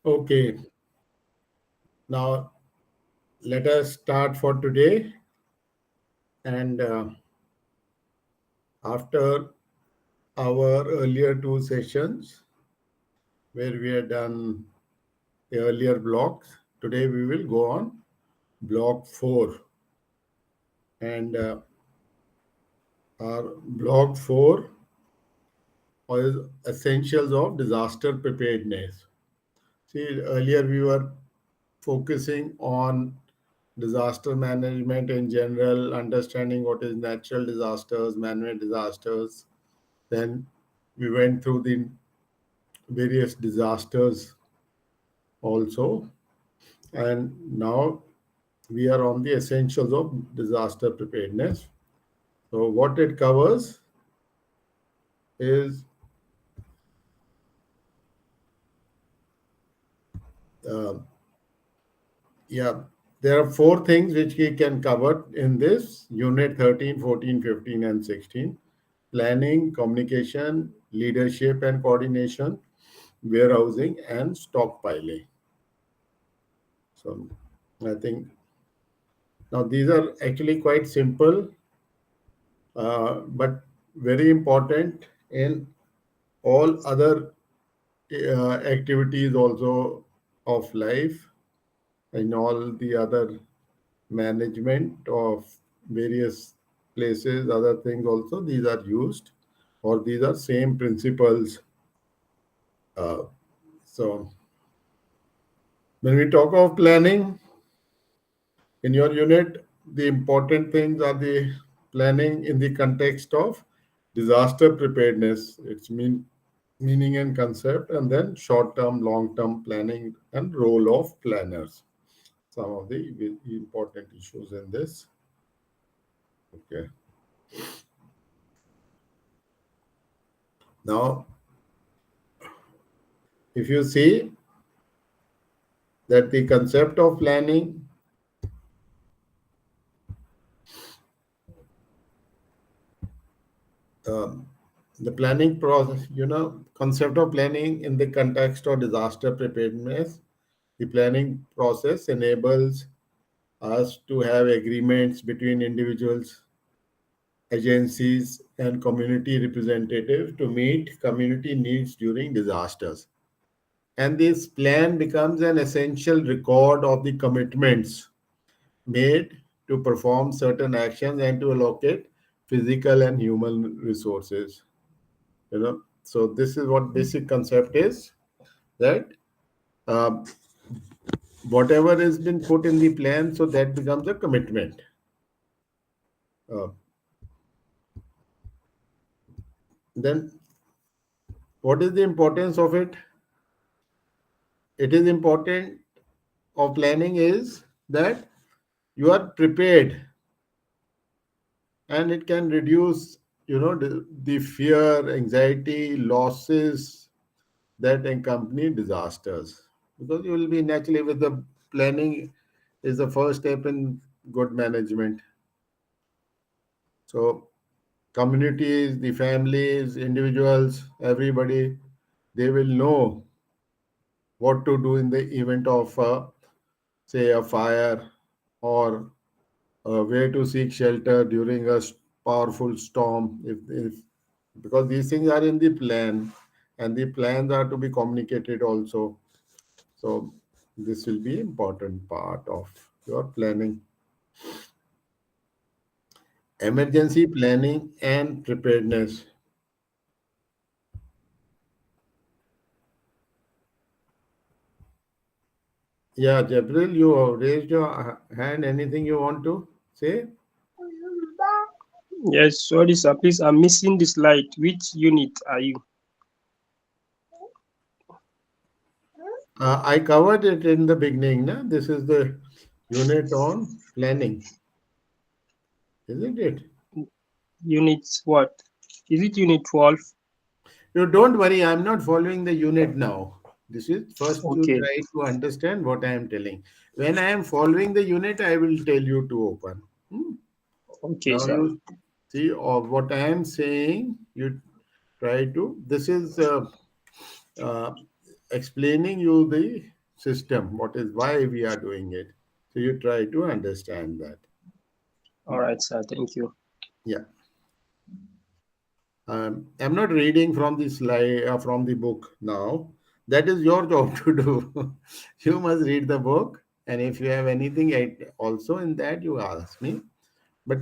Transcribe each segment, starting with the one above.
Okay, now let us start for today. And after our earlier two sessions, where we had done the earlier blocks, today we will go on block 4. And our block 4 is essentials of disaster preparedness. See, earlier we were focusing on disaster management in general, understanding what is natural disasters, man-made disasters. Then we went through the various disasters also. And now we are on the essentials of disaster preparedness. So what it covers is uh, yeah, there are 4 things which we can cover in this unit 13, 14, 15, and 16: planning, communication, leadership and coordination, warehousing, and stockpiling. So I think now these are actually quite simple, but very important in all other activities also of life, in all the other management of various places, other things also, these are used, or these are same principles. Uh, so when we talk of planning in your unit, the important things are the planning in the context of disaster preparedness, its meaning and concept, and then short-term, long-term planning and role of planners. Some of the important issues in this. Okay. Now, if you see that the concept of planning um, the planning process, concept of planning in the context of disaster preparedness, the planning process enables us to have agreements between individuals, agencies, and community representatives to meet community needs during disasters. And this plan becomes an essential record of the commitments made to perform certain actions and to allocate physical and human resources. So this is what basic concept is, that uh, whatever has been put in the plan, so that becomes a commitment. uh, then what is the importance of it? It is important of planning is that you are prepared, and it can reduce the fear, anxiety, losses that accompany disasters, because you will be naturally with the planning is the first step in good management. So communities, the families, individuals, everybody, they will know what to do in the event of say a fire, or where to seek shelter during a powerful storm, if because these things are in the plan, and the plans are to be communicated also. So this will be important part of your planning. Emergency planning and preparedness. Yeah, Jabril, you raised your hand. Anything you want to say? Yes, sorry, sir. Please, I'm missing the slide. Which unit are you? I covered it in the beginning. Na? This is the unit on planning, isn't it? Unit what? Is it unit 12? You don't worry, I'm not following the unit now. This is first you Okay, try to understand what I am telling. When I am following the unit, I will tell you to open. Hmm. okay, Now sir. you see what I am saying. You try to. This is uh, explaining you the system, what is why we are doing it. So you try to understand that. All right, sir. Thank you. Yeah. I'm not reading from the slide from the book now. That is your job to do. You must read the book, and if you have anything also in that, you ask me. But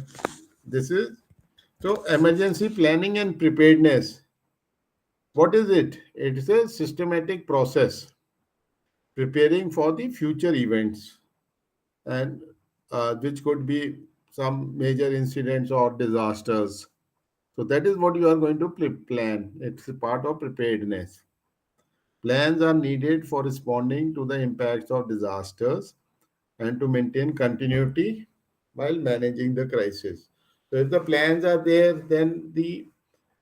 this is so emergency planning and preparedness. What is it? It is a systematic process preparing for the future events, and which could be some major incidents or disasters. So that is what you are going to plan. It's a part of preparedness. Plans are needed for responding to the impacts of disasters and to maintain continuity while managing the crisis. So if the plans are there, then the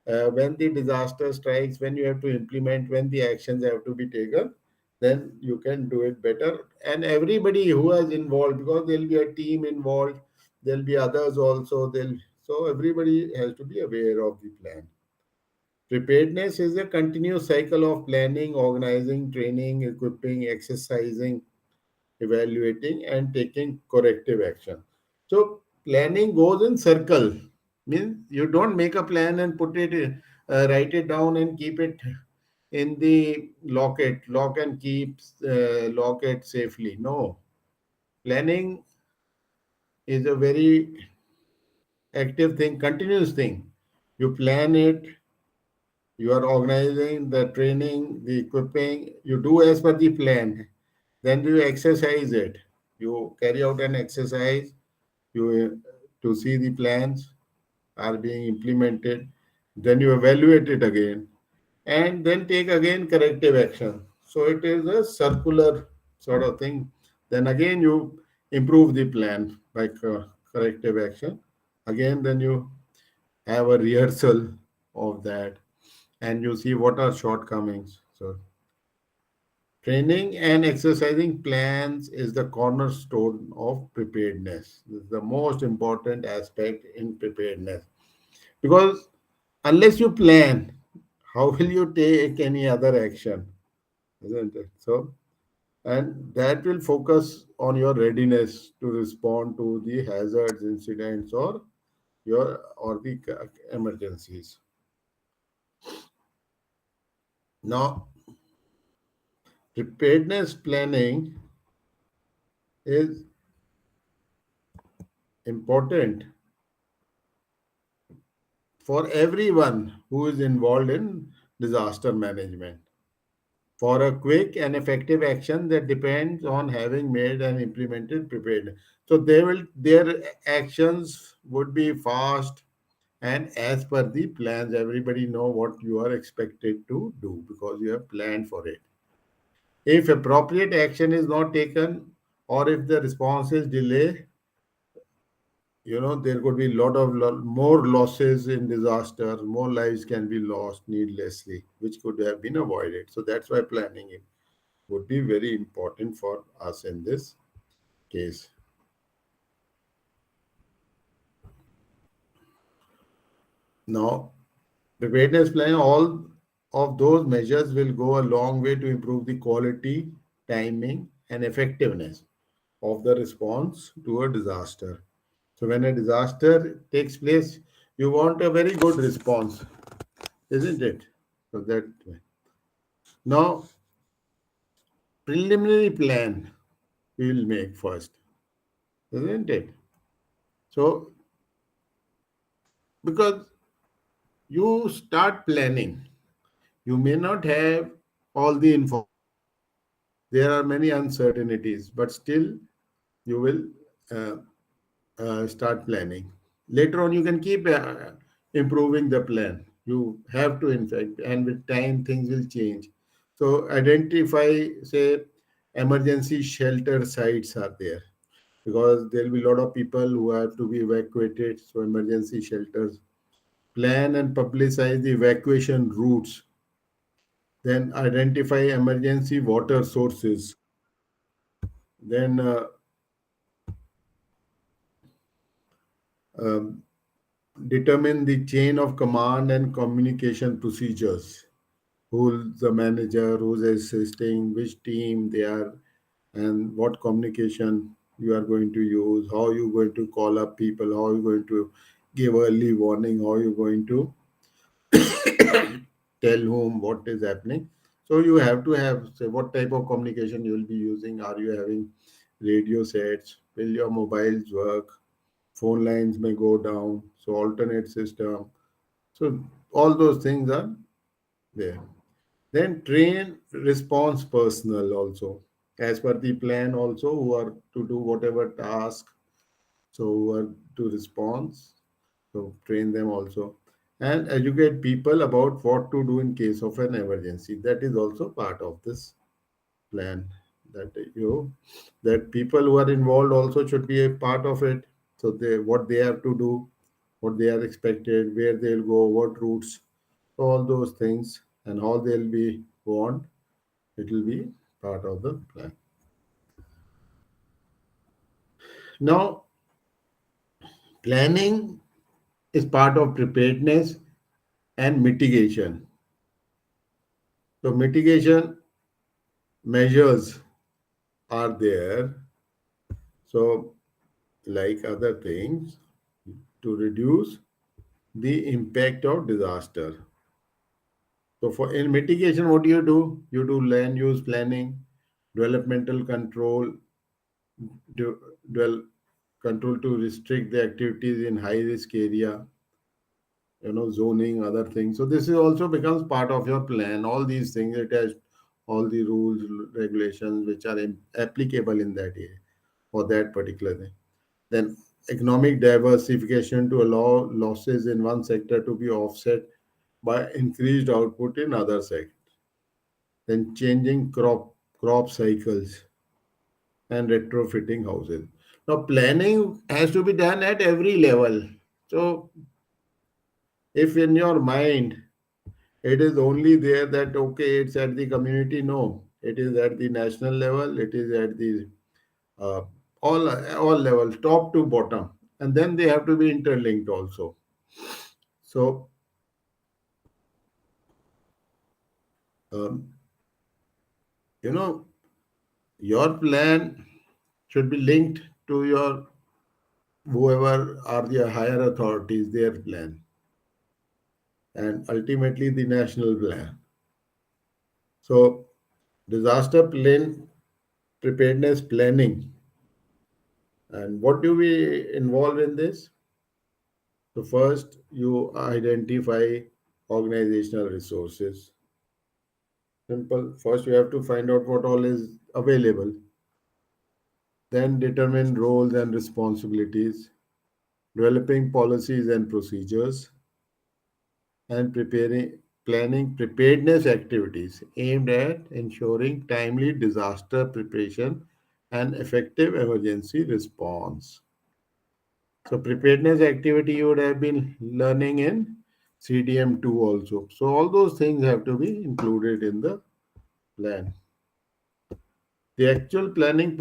when the disaster strikes, when you have to implement, when the actions have to be taken, then you can do it better. And everybody who is involved, because there will be a team involved, there will be others also. So everybody has to be aware of the plan. Preparedness is a continuous cycle of planning, organizing, training, equipping, exercising, evaluating, and taking corrective action. So planning goes in circle. Means you don't make a plan and put it, write it down and keep it in the lock and keep, lock it safely. No, planning is a very active thing, continuous thing. You plan it, you are organizing the training, the equipping, you do as per the plan. Then you exercise it. You carry out an exercise, you to see the plans are being implemented. Then you evaluate it again, and then take again corrective action. So it is a circular sort of thing. Then again you improve the plan by corrective action. Again, then you have a rehearsal of that, and you see what are shortcomings. So training and exercising plans is the cornerstone of preparedness. This is the most important aspect in preparedness, because unless you plan, how will you take any other action? Isn't it? So, and that will focus on your readiness to respond to the hazards, incidents, or the emergencies. Now, preparedness planning is important for everyone who is involved in disaster management. For a quick and effective action that depends on having made and implemented preparedness. So their actions would be fast and as per the plans. Everybody know what you are expected to do because you have planned for it. If appropriate action is not taken, or if the response is delayed, there could be a lot of more losses in disaster, more lives can be lost needlessly, which could have been avoided. So that's why planning it would be very important for us in this case. Now, preparedness plan, all of those measures will go a long way to improve the quality, timing, and effectiveness of the response to a disaster. So when a disaster takes place, you want a very good response, isn't it? So that now preliminary plan we will make first, isn't it? So because you start planning, you may not have all the information. There are many uncertainties, but still you will uh, start planning. Later on, you can keep improving the plan. You have to, in fact, and with time, things will change. So, identify, say, emergency shelter sites are there because there will be a lot of people who have to be evacuated. So, emergency shelters. Plan and publicize the evacuation routes. Then, identify emergency water sources. Then, um, determine the chain of command and communication procedures. who's the manager, who's assisting, which team they are, and what communication you are going to use, how you going to call up people, how you going to give early warning, how you going to tell whom what is happening. So you have to have, say, what type of communication you will be using. Are you having radio sets? Will your mobiles work? Phone lines may go down. So alternate system. So all those things are there. Then train response personnel also, as per the plan also, who are to do whatever task. So who are to response. So train them also, and educate people about what to do in case of an emergency. That is also part of this plan. That that people who are involved also should be a part of it. So they what they have to do, what they are expected, where they'll go, what routes, all those things, and how they'll be warned. It will be part of the plan. Now, planning is part of preparedness and mitigation. So mitigation measures are there. So, like other things, to reduce the impact of disaster. So, for in mitigation, what do? You do land use planning, developmental control, do, dwell control to restrict the activities in high risk area, zoning, other things. So this is also becomes part of your plan. All these things, it has all the rules, regulations which are applicable in that area for that particular thing. Then economic diversification to allow losses in one sector to be offset by increased output in other sectors. Then changing crop cycles and retrofitting houses. Now planning has to be done at every level. So if in your mind it is only there that okay, it's at the community, no, it is at the national level, it is at the uh, all levels, top to bottom, and then they have to be interlinked also. So um, you know your plan should be linked to your whoever are the higher authorities, their plan, and ultimately the national plan. So disaster plan, preparedness planning, and what do we involve in this? So first you identify organizational resources. Simple. First you have to find out what all is available, then determine roles and responsibilities, developing policies and procedures, and preparing planning preparedness activities aimed at ensuring timely disaster preparation and effective emergency response. So preparedness activity you would have been learning in CDM2 also. So all those things have to be included in the plan. The actual planning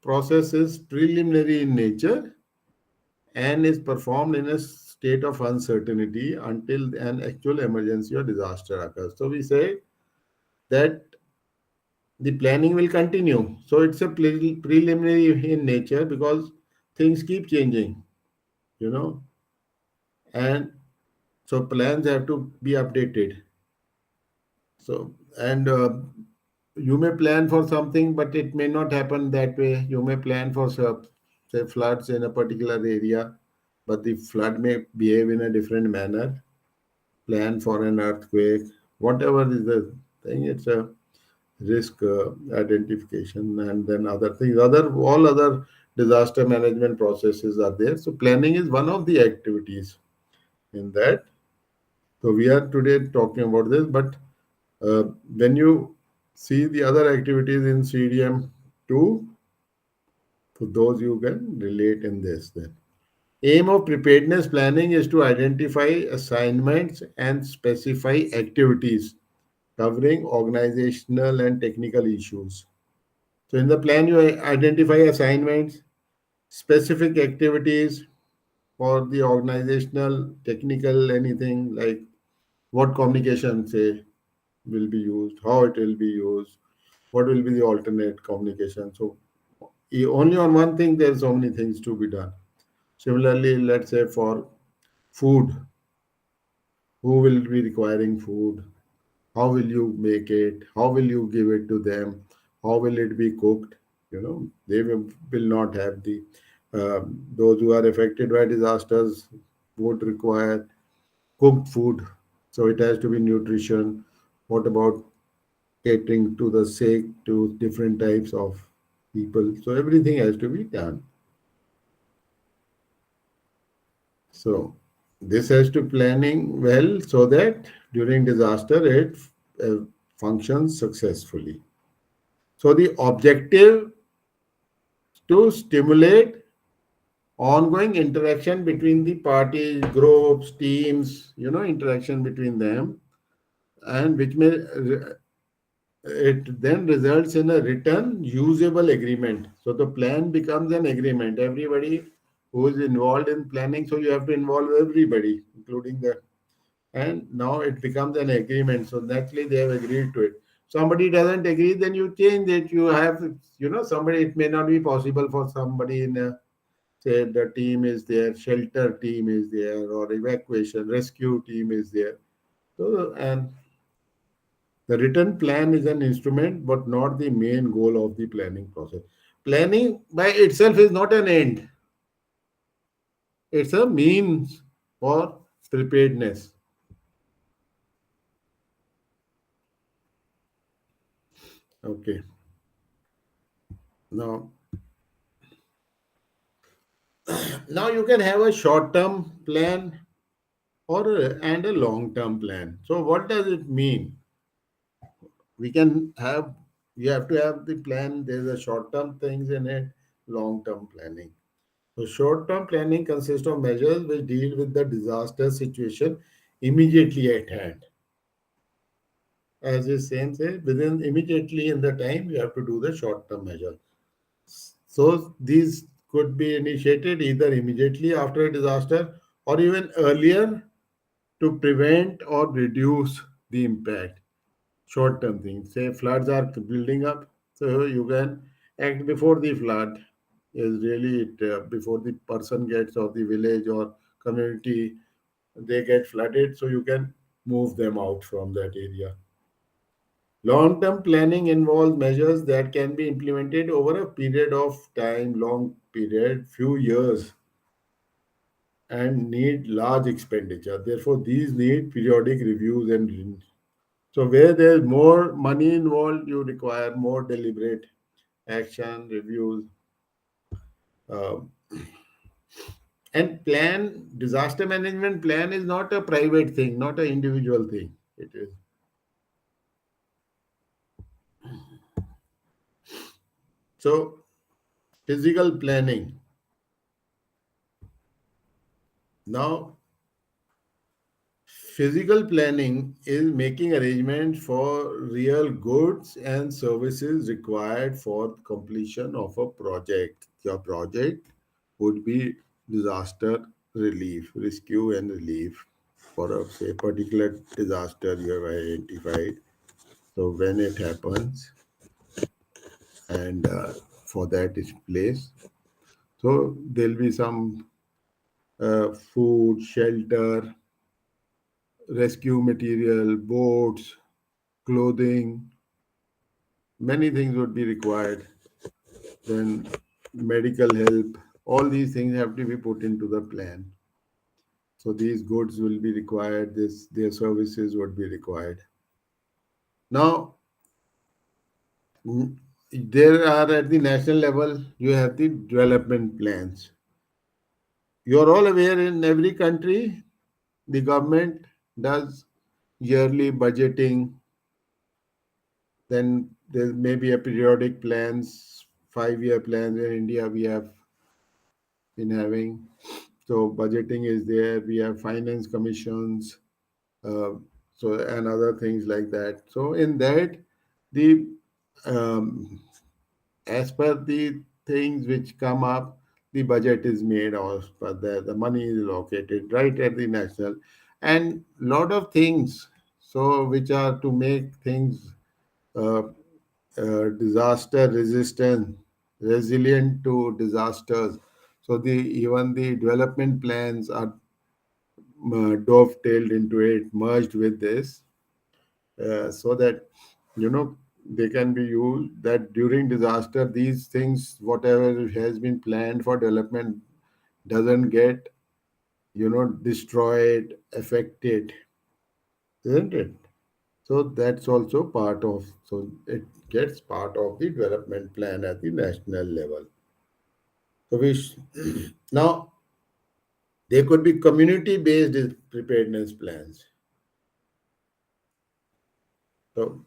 process is preliminary in nature and is performed in a state of uncertainty until an actual emergency or disaster occurs. So we say that the planning will continue. So it's a preliminary in nature because things keep changing, you know, and so plans have to be updated. So, and you may plan for something, but it may not happen that way. You may plan for, say, floods in a particular area, but the flood may behave in a different manner. Plan for an earthquake, whatever is the thing, it's a risk identification, and then other things, all other disaster management processes are there. So, planning is one of the activities in that. So, we are today talking about this, but when you see the other activities in CDM2, so those you can relate in this then. Aim of preparedness planning is to identify assignments and specify activities covering organizational and technical issues. So in the plan, you identify assignments, specific activities for the organizational, technical, anything like what communication, say, will be used, how it will be used, what will be the alternate communication. So only on one thing there's so many things to be done. Similarly, let's say for food, who will be requiring food, how will you make it, how will you give it to them, how will it be cooked. They will not have the those who are affected by disasters would require cooked food, so it has to be nutrition. What about catering to the sick, to different types of people? So everything has to be done. So this has to planning well so that during disaster it uh, functions successfully. So the objective to stimulate ongoing interaction between the parties, groups, teams, interaction between them, and which may it then results in a written usable agreement. So the plan becomes an agreement. Everybody who is involved in planning, so you have to involve everybody, including the, and now it becomes an agreement. So naturally they have agreed to it. Somebody doesn't agree, then you change it. You have, somebody, it may not be possible for somebody in a, say the team is there, shelter team is there, or evacuation rescue team is there. So, and the written plan is an instrument, but not the main goal of the planning process. Planning by itself is not an end, it's a means for preparedness. Okay. Now, now you can have a short term plan and a long term plan. So, what does it mean? We can have, you have to have the plan, there's a short term things in it, long term planning. So short-term planning consists of measures which deal with the disaster situation immediately at hand. As the same say, within immediately in the time you have to do the short-term measure. So these could be initiated either immediately after a disaster or even earlier to prevent or reduce the impact. Short-term things. Say floods are building up, so you can act before the flood is really before the person gets, or the village or community, they get flooded, so you can move them out from that area. Long term planning involves measures that can be implemented over a period of time, long period, few years, and need large expenditure. Therefore these need periodic reviews and so where there's more money involved, you require more deliberate action reviews. uh, And plan, disaster management plan is not a private thing, not an individual thing. It is. So, physical planning. Now, physical planning is making arrangements for real goods and services required for completion of a project. Your project would be disaster relief, rescue and relief for a say particular disaster you have identified. So when it happens, and for that is place. So there'll be some food, shelter, rescue material, boats, clothing, many things would be required. Then medical help, all these things have to be put into the plan. So these goods will be required, this their services would be required. Now, there are at the national level, you have the development plans. You're all aware in every country, the government does yearly budgeting, then there may be a periodic plans, 5-year plans. In India we have been having. So budgeting is there, we have finance commissions, uh, so and other things like that. So in that, the um, as per the things which come up, the budget is made, or but the money is located right at the national, and lot of things. so which are to make things uh, disaster resistant, resilient to disasters. So the even the development plans are dovetailed into it, merged with this, so that they can be used. That during disaster, these things, whatever has been planned for development, doesn't get destroyed, affected, isn't it? So that's also part of, so it gets part of the development plan at the national level. So now there could be community-based preparedness plans. So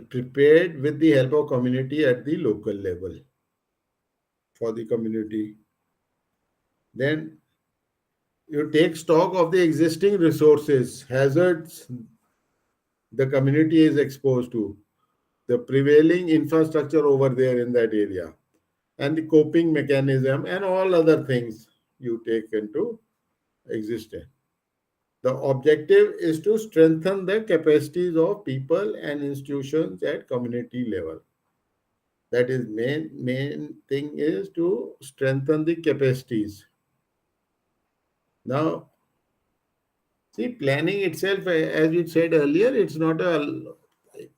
prepared with the help of community at the local level for the community. Then you take stock of the existing resources, hazards the community is exposed to, the prevailing infrastructure over there in that area, and the coping mechanism and all other things you take into existence. The objective is to strengthen the capacities of people and institutions at community level. That is main thing is to strengthen the capacities. Now, see, planning itself, as you said earlier, it's not a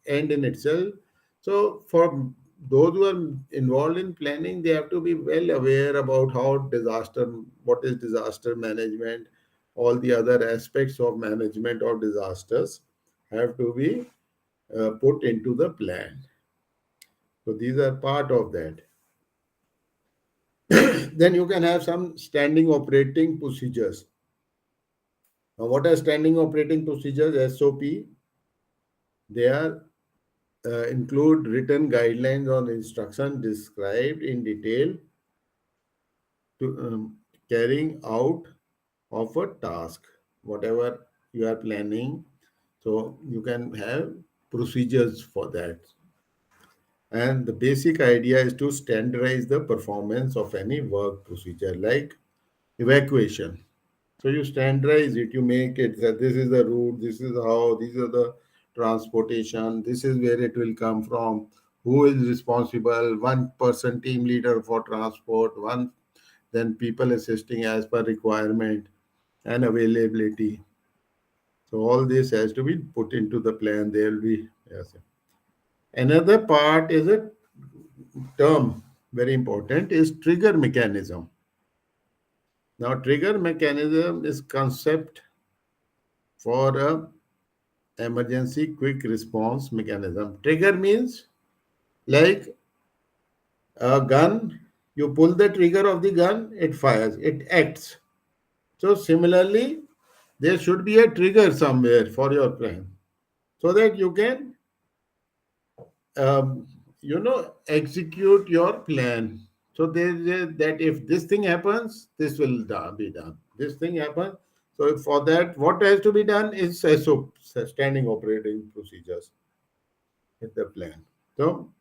end in itself. So, for those who are involved in planning, they have to be well aware about what is disaster management, all the other aspects of management of disasters have to be put into the plan. So, these are part of that. Then you can have some standing operating procedures. Now, what are standing operating procedures? SOP. They are include written guidelines on instruction described in detail to carrying out of a task, whatever you are planning. So you can have procedures for that. And the basic idea is to standardize the performance of any work procedure, like evacuation. So you standardize it, you make it that this is the route, this is how, these are the transportation, this is where it will come from, who is responsible, one person team leader for transport, one then people assisting as per requirement and availability. So all this has to be put into the plan. There will be, yes. Another part is a term very important is trigger mechanism. Now trigger mechanism is concept for a emergency quick response mechanism. Trigger means like a gun, you pull the trigger of the gun, it fires, it acts. So, similarly, there should be a trigger somewhere for your plan so that you can, execute your plan. So, that if this thing happens, this will be done. This thing happens. So, for that, what has to be done is SOP, standing operating procedures in the plan. So,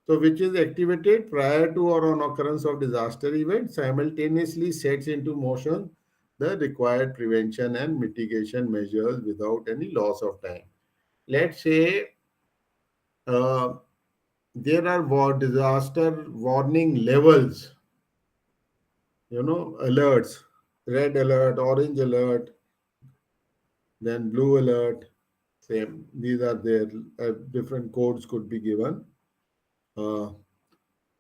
which is activated prior to or on occurrence of disaster event, simultaneously sets into motion the required prevention and mitigation measures without any loss of time. Let's say uh, there are disaster warning levels, alerts, red alert, orange alert, then blue alert. Same. These are there. Different codes could be given. Uh,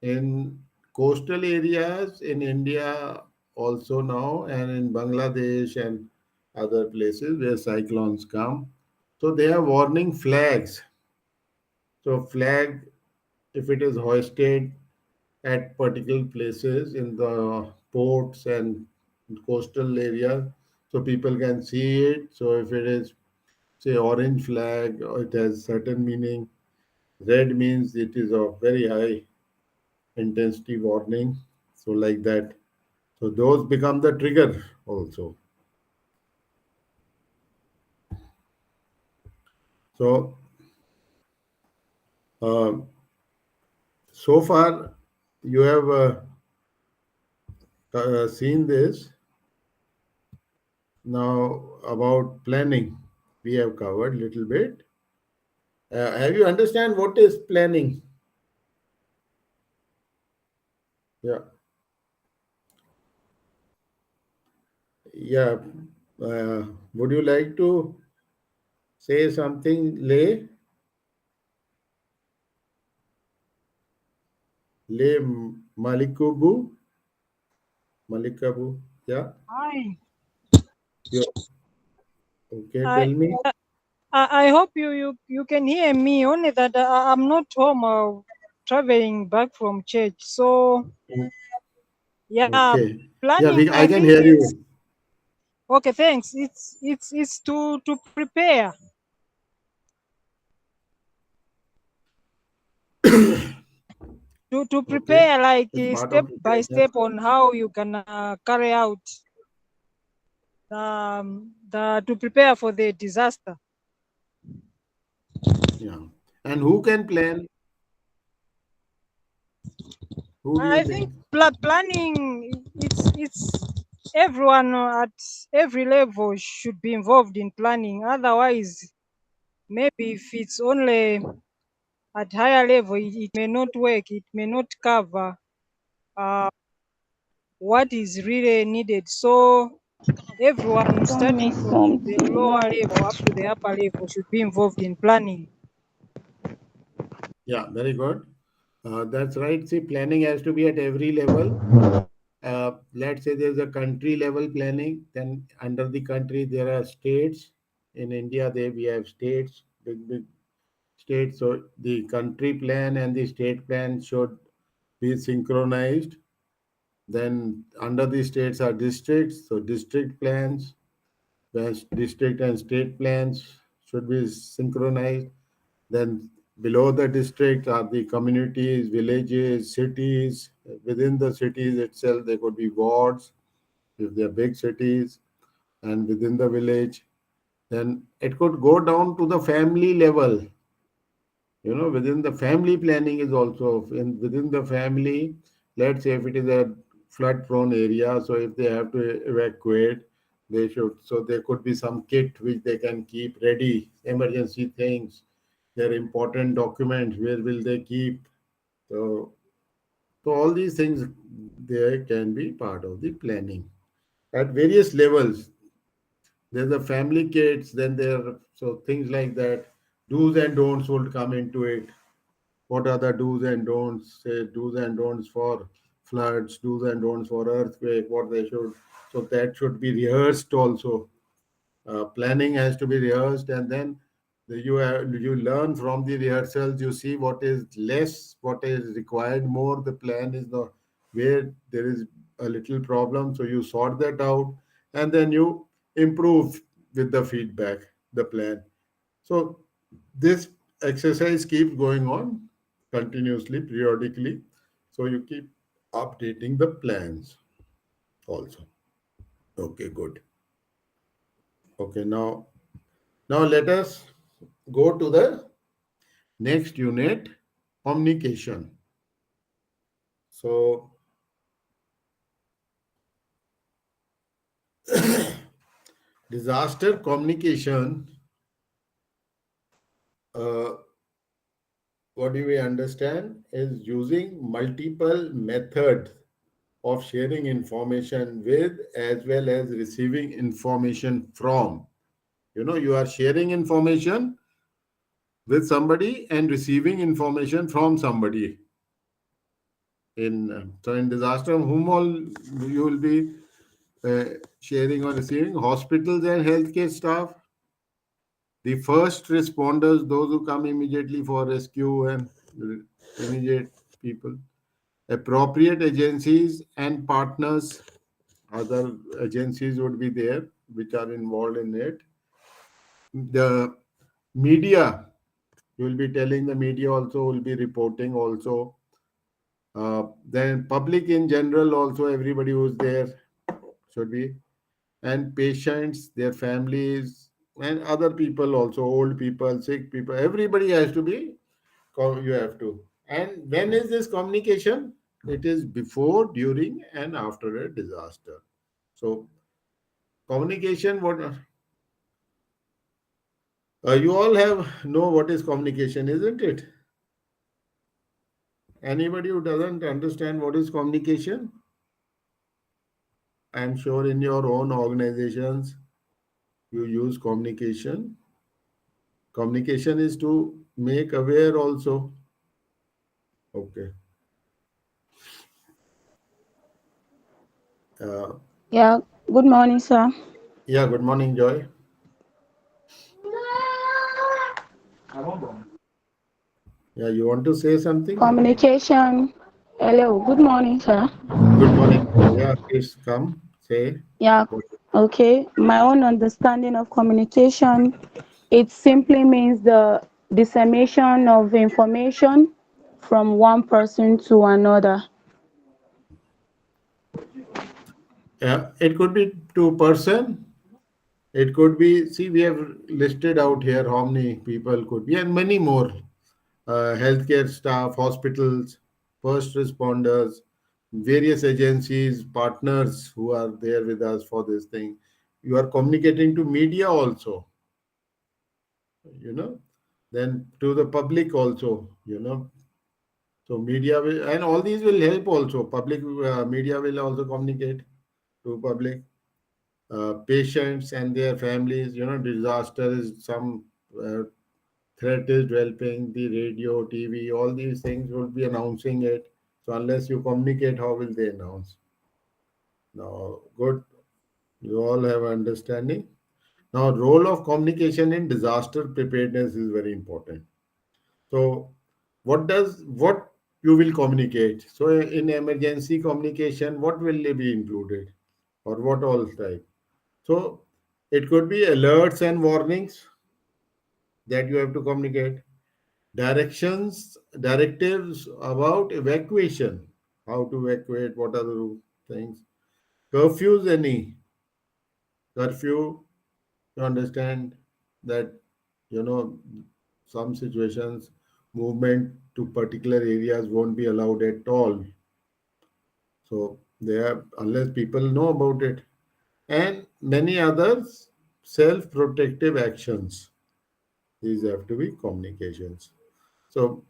in coastal areas in India also now, and in Bangladesh and other places where cyclones come. So they have warning flags. So flag, if it is hoisted at particular places in the ports and coastal areas, so people can see it. So if it is say orange flag, it has certain meaning. Red means it is of very high intensity warning. So like that. So those become the trigger also. So uh, so far you have seen this now about planning. we have covered little bit. Have you understand what is planning? Yeah, yeah. Would you like to say something, Lay? Lay Malikubu? Malikabu? Yeah. Hi. You okay? I, Tell me. I hope you can hear me. Only that I'm not home. Traveling back from church. So yeah, Okay. Yeah, planning. I I can think hear it's you. okay. Thanks. It's to prepare to Okay. prepare like It's part step of by preparedness. step on how you can carry out the to prepare for the disaster. Yeah. And who can plan? Who do you I think think? planning it's everyone at every level should be involved in planning. Otherwise, maybe if it's only at higher level, it may not work. It may not cover uh, what is really needed. So everyone, starting from the lower level up to the upper level, should be involved in planning. Yeah, very good. That's right. See, planning has to be at every level. Let's say there's a country level planning, then under the country there are states. In India, there we have states, big states. So the country plan and the state plan should be synchronized. Then under the states are districts. So district plans, district and state plans should be synchronized. Then below the district are the communities, villages, cities. Within the cities itself, there could be wards if they are big cities, and within the village. Then it could go down to the family level. Within the family planning is also within the family. Let's say if it is a flood prone area, so if they have to evacuate, they should. So there could be some kit which they can keep ready, emergency things, their important documents, where will they keep? So, so all these things they can be part of the planning at various levels. There's a family kits, then there so things like that. Do's and don'ts would come into it. What are the do's and don'ts? Say do's and don'ts for floods, do's and don'ts for earthquake, what they should. So that should be rehearsed also. Planning has to be rehearsed, and then you learn from the rehearsals. You see what is less, what is required more. The plan is the where there is a little problem, so you sort that out, and then you improve with the feedback, the plan. So this exercise keeps going on continuously, periodically. So you keep updating the plans also. Okay, good. Okay, now let us go to the next unit, communication. So disaster communication, uh, what do we understand is using multiple methods of sharing information with as well as receiving information from. You are sharing information with somebody and receiving information from somebody. In disaster, whom all you will be sharing or receiving? Hospitals and healthcare staff, the first responders, those who come immediately for rescue and immediate people, appropriate agencies and partners, other agencies would be there which are involved in it. The media, you will be telling the media also, will be reporting also. Then public in general also, everybody who's there should be, and patients, their families, and other people also, old people, sick people, everybody has to be, you have to. And when is this communication? It is before, during, and after a disaster. So communication, what? You all have know what is communication, isn't it? Anybody who doesn't understand what is communication, I'm sure in your own organizations you use communication. Communication is to make aware also. Okay. Uh, Yeah, good morning, sir. yeah, good morning, Joy. Yeah, you want to say something? Communication. Hello, good morning, sir. Good morning, Joy. Yeah, please come, say. Yeah, okay. My own understanding of communication, it simply means the dissemination of information from one person to another. Yeah, it could be to person. It could be, see, we have listed out here how many people could be, and many more. Healthcare staff, hospitals, first responders, various agencies, partners who are there with us for this thing. You are communicating to media also, you know, then to the public also, you know. So media will, and all these will help also. Public media will also communicate to public. Patients and their families, you know, disaster is some uh, threat is developing, the radio, TV, all these things will be announcing it. So unless you communicate, how will they announce? Now, good, you all have understanding. Now, role of communication in disaster preparedness is very important. So, what you will communicate? So, in emergency communication, what will be included, or what all type? So, it could be alerts and warnings that you have to communicate, directives about evacuation, how to evacuate, what are the things, curfews, any curfew, you understand that, you know, some situations movement to particular areas won't be allowed at all. So they have, unless people know about it, and many others self-protective actions. These have to be communications. So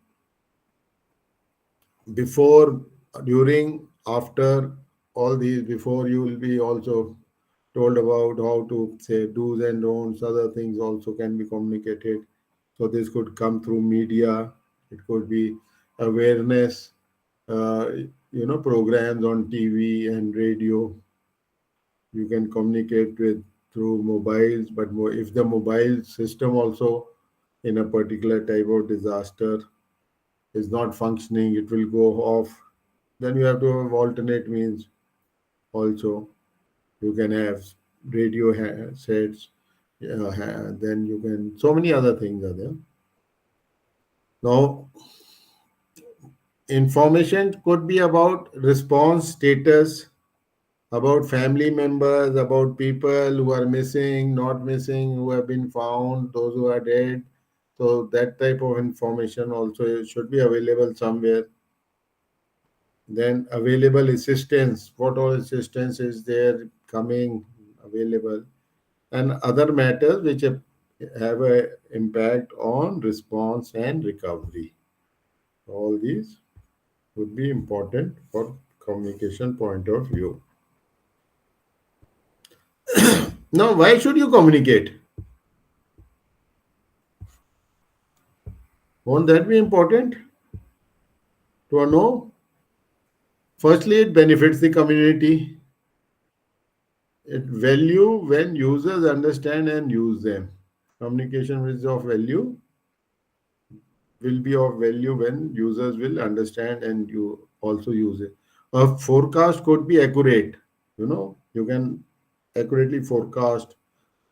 before, during, after, all these, before, you will be also told about how to say do's and don'ts. Other things also can be communicated. So this could come through media. It could be awareness, uh, programs on TV and radio. You can communicate with through mobiles, but more, if the mobile system also in a particular type of disaster is not functioning, it will go off. Then you have to have alternate means also. You can have radio sets. Then you can, so many other things are there. Now, information could be about response status, about family members, about people who are missing, not missing, who have been found, those who are dead. So that type of information also should be available somewhere. Then available assistance, what all assistance is there coming available, and other matters which have a impact on response and recovery. All these would be important for communication point of view. Now, why should you communicate? Won't that be important to know? Firstly, it benefits the community. It value when users understand and use them. Communication is of value, will be of value when users will understand and you also use it. A forecast could be accurate. You can accurately forecast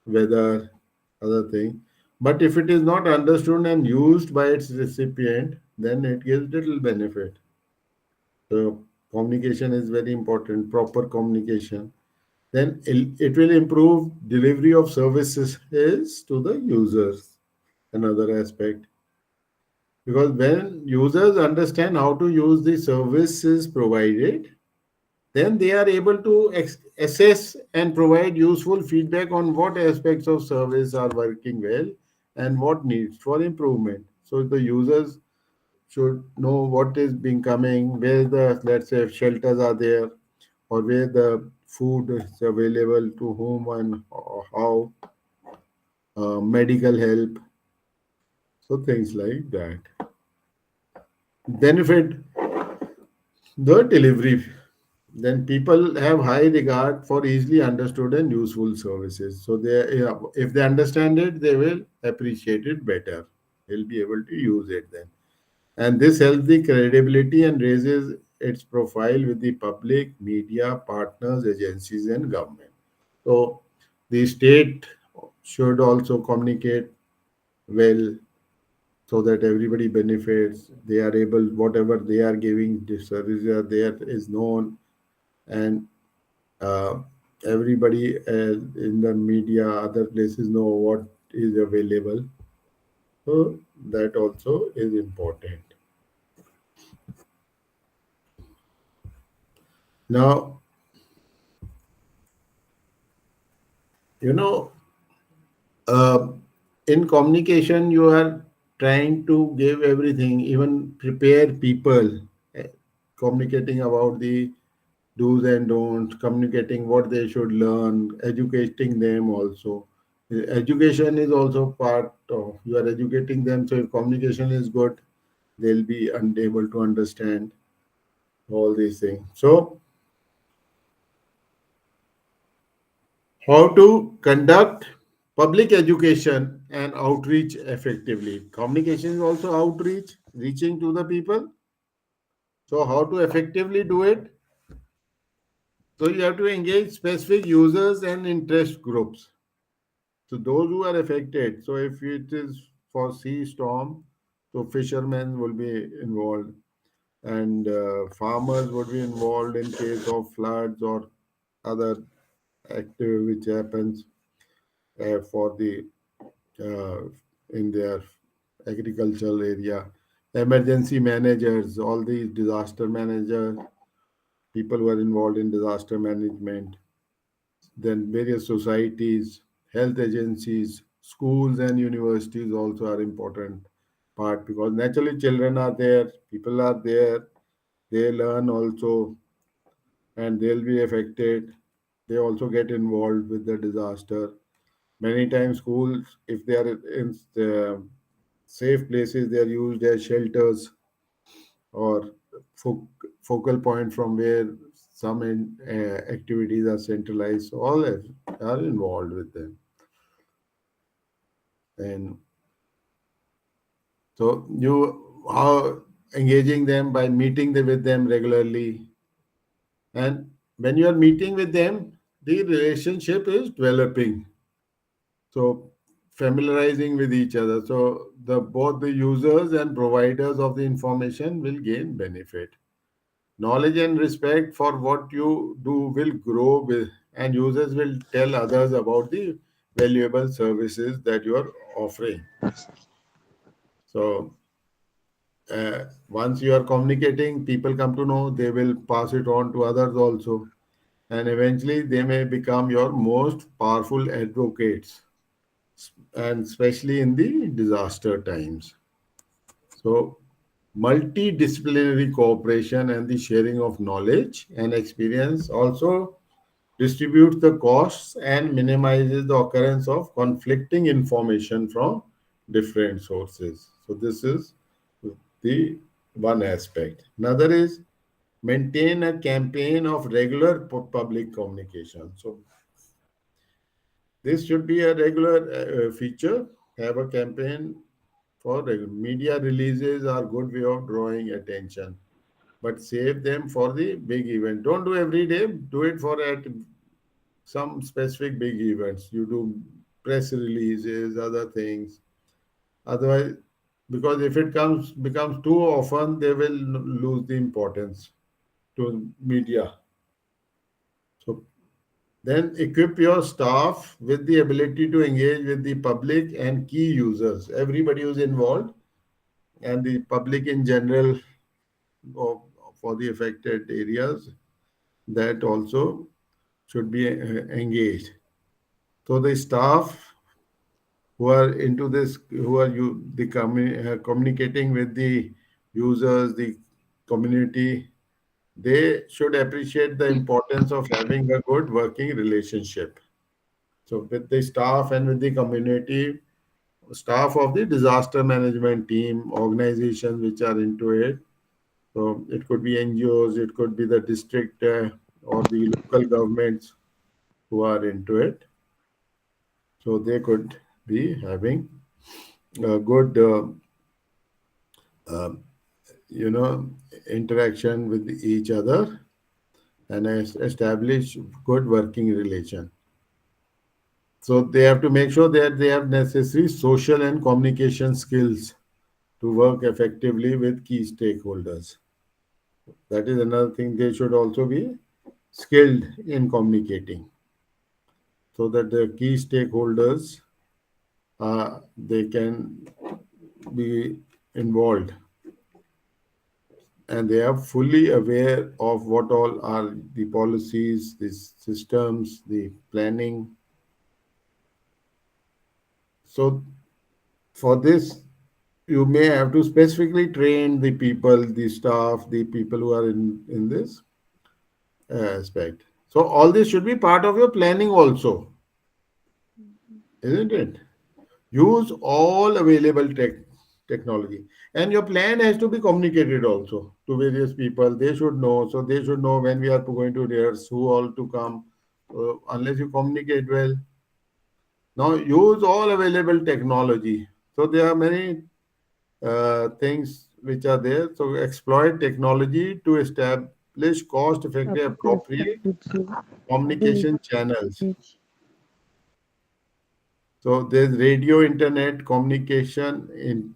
weather, other thing. But if it is not understood and used by its recipient, then it gives little benefit. So communication is very important, proper communication. Then it will improve delivery of services to the users. Another aspect. Because when users understand how to use the services provided, then they are able to assess and provide useful feedback on what aspects of service are working well and what needs for improvement. So the users should know what is being coming, where the, let's say, shelters are there, or where the food is available to whom and how, medical help, so things like that. Benefit the delivery. Then people have high regard for easily understood and useful services. So they, yeah, if they understand it, they will appreciate it better. They'll be able to use it then. And this helps the credibility and raises its profile with the public, media, partners, agencies, and government. So the state should also communicate well so that everybody benefits. They are able, whatever they are giving, the services are there is known, and uh, everybody in the media, other places know what is available. So that also is important. Now, you know, uh, in communication, you are trying to give everything, even prepare people, eh, communicating about the do's and don'ts, communicating what they should learn, educating them also. Education is also part of, you are educating them. So if communication is good, they'll be unable to understand all these things. So how to conduct public education and outreach effectively. Communication is also outreach, reaching to the people. So how to effectively do it? So you have to engage specific users and interest groups. So those who are affected. So if it is for sea storm, so fishermen will be involved, and farmers would be involved in case of floods or other active which happens for the uh, in their agricultural area. Emergency managers, all these disaster managers, people who are involved in disaster management, then various societies, health agencies, schools and universities also are important part, because naturally children are there, people are there, they learn also, and they'll be affected. They also get involved with the disaster. Many times schools, if they are in safe places, they are used as shelters or focal point from where some activities are centralized. So all are involved with them. And so you are engaging them by meeting with them regularly. And when you are meeting with them, the relationship is developing. So familiarizing with each other. So the both the users and providers of the information will gain benefit. Knowledge and respect for what you do will grow with, and users will tell others about the valuable services that you are offering. So once you are communicating, people come to know, they will pass it on to others also. And eventually, they may become your most powerful advocates, and especially in the disaster times. So, multidisciplinary cooperation and the sharing of knowledge and experience also distributes the costs and minimizes the occurrence of conflicting information from different sources. So, this is the one aspect. Another is maintain a campaign of regular public communication. So this should be a regular feature. Have a campaign for regular. Media releases are good way of drawing attention, but save them for the big event. Don't do every day. Do it for at some specific big events. You do press releases, other things. Otherwise, because if it comes becomes too often, they will lose the importance to media. So then equip your staff with the ability to engage with the public and key users, everybody who's involved, and the public in general of, for the affected areas, that also should be engaged. So the staff who are into this, who are communicating with the users, the community, they should appreciate the importance of having a good working relationship. So with the staff and with the community, staff of the disaster management team, organizations which are into it. So it could be NGOs, it could be the district or the local governments who are into it. So they could be having a good, uh, you know, interaction with each other and establish good working relation. So they have to make sure that they have necessary social and communication skills to work effectively with key stakeholders. That is another thing. They should also be skilled in communicating so that the key stakeholders they can be involved and they are fully aware of what all are the policies, the systems, the planning. So for this, you may have to specifically train the people, the staff, the people who are in this aspect. So all this should be part of your planning also, isn't it? Use all available technology, and your plan has to be communicated also to various people. They should know, so they should know when we are going to rehearse, who all to come. Unless you communicate well, now use all available technology. So there are many things which are there. So exploit technology to establish cost-effective, appropriate communication channels. So there's radio internet communication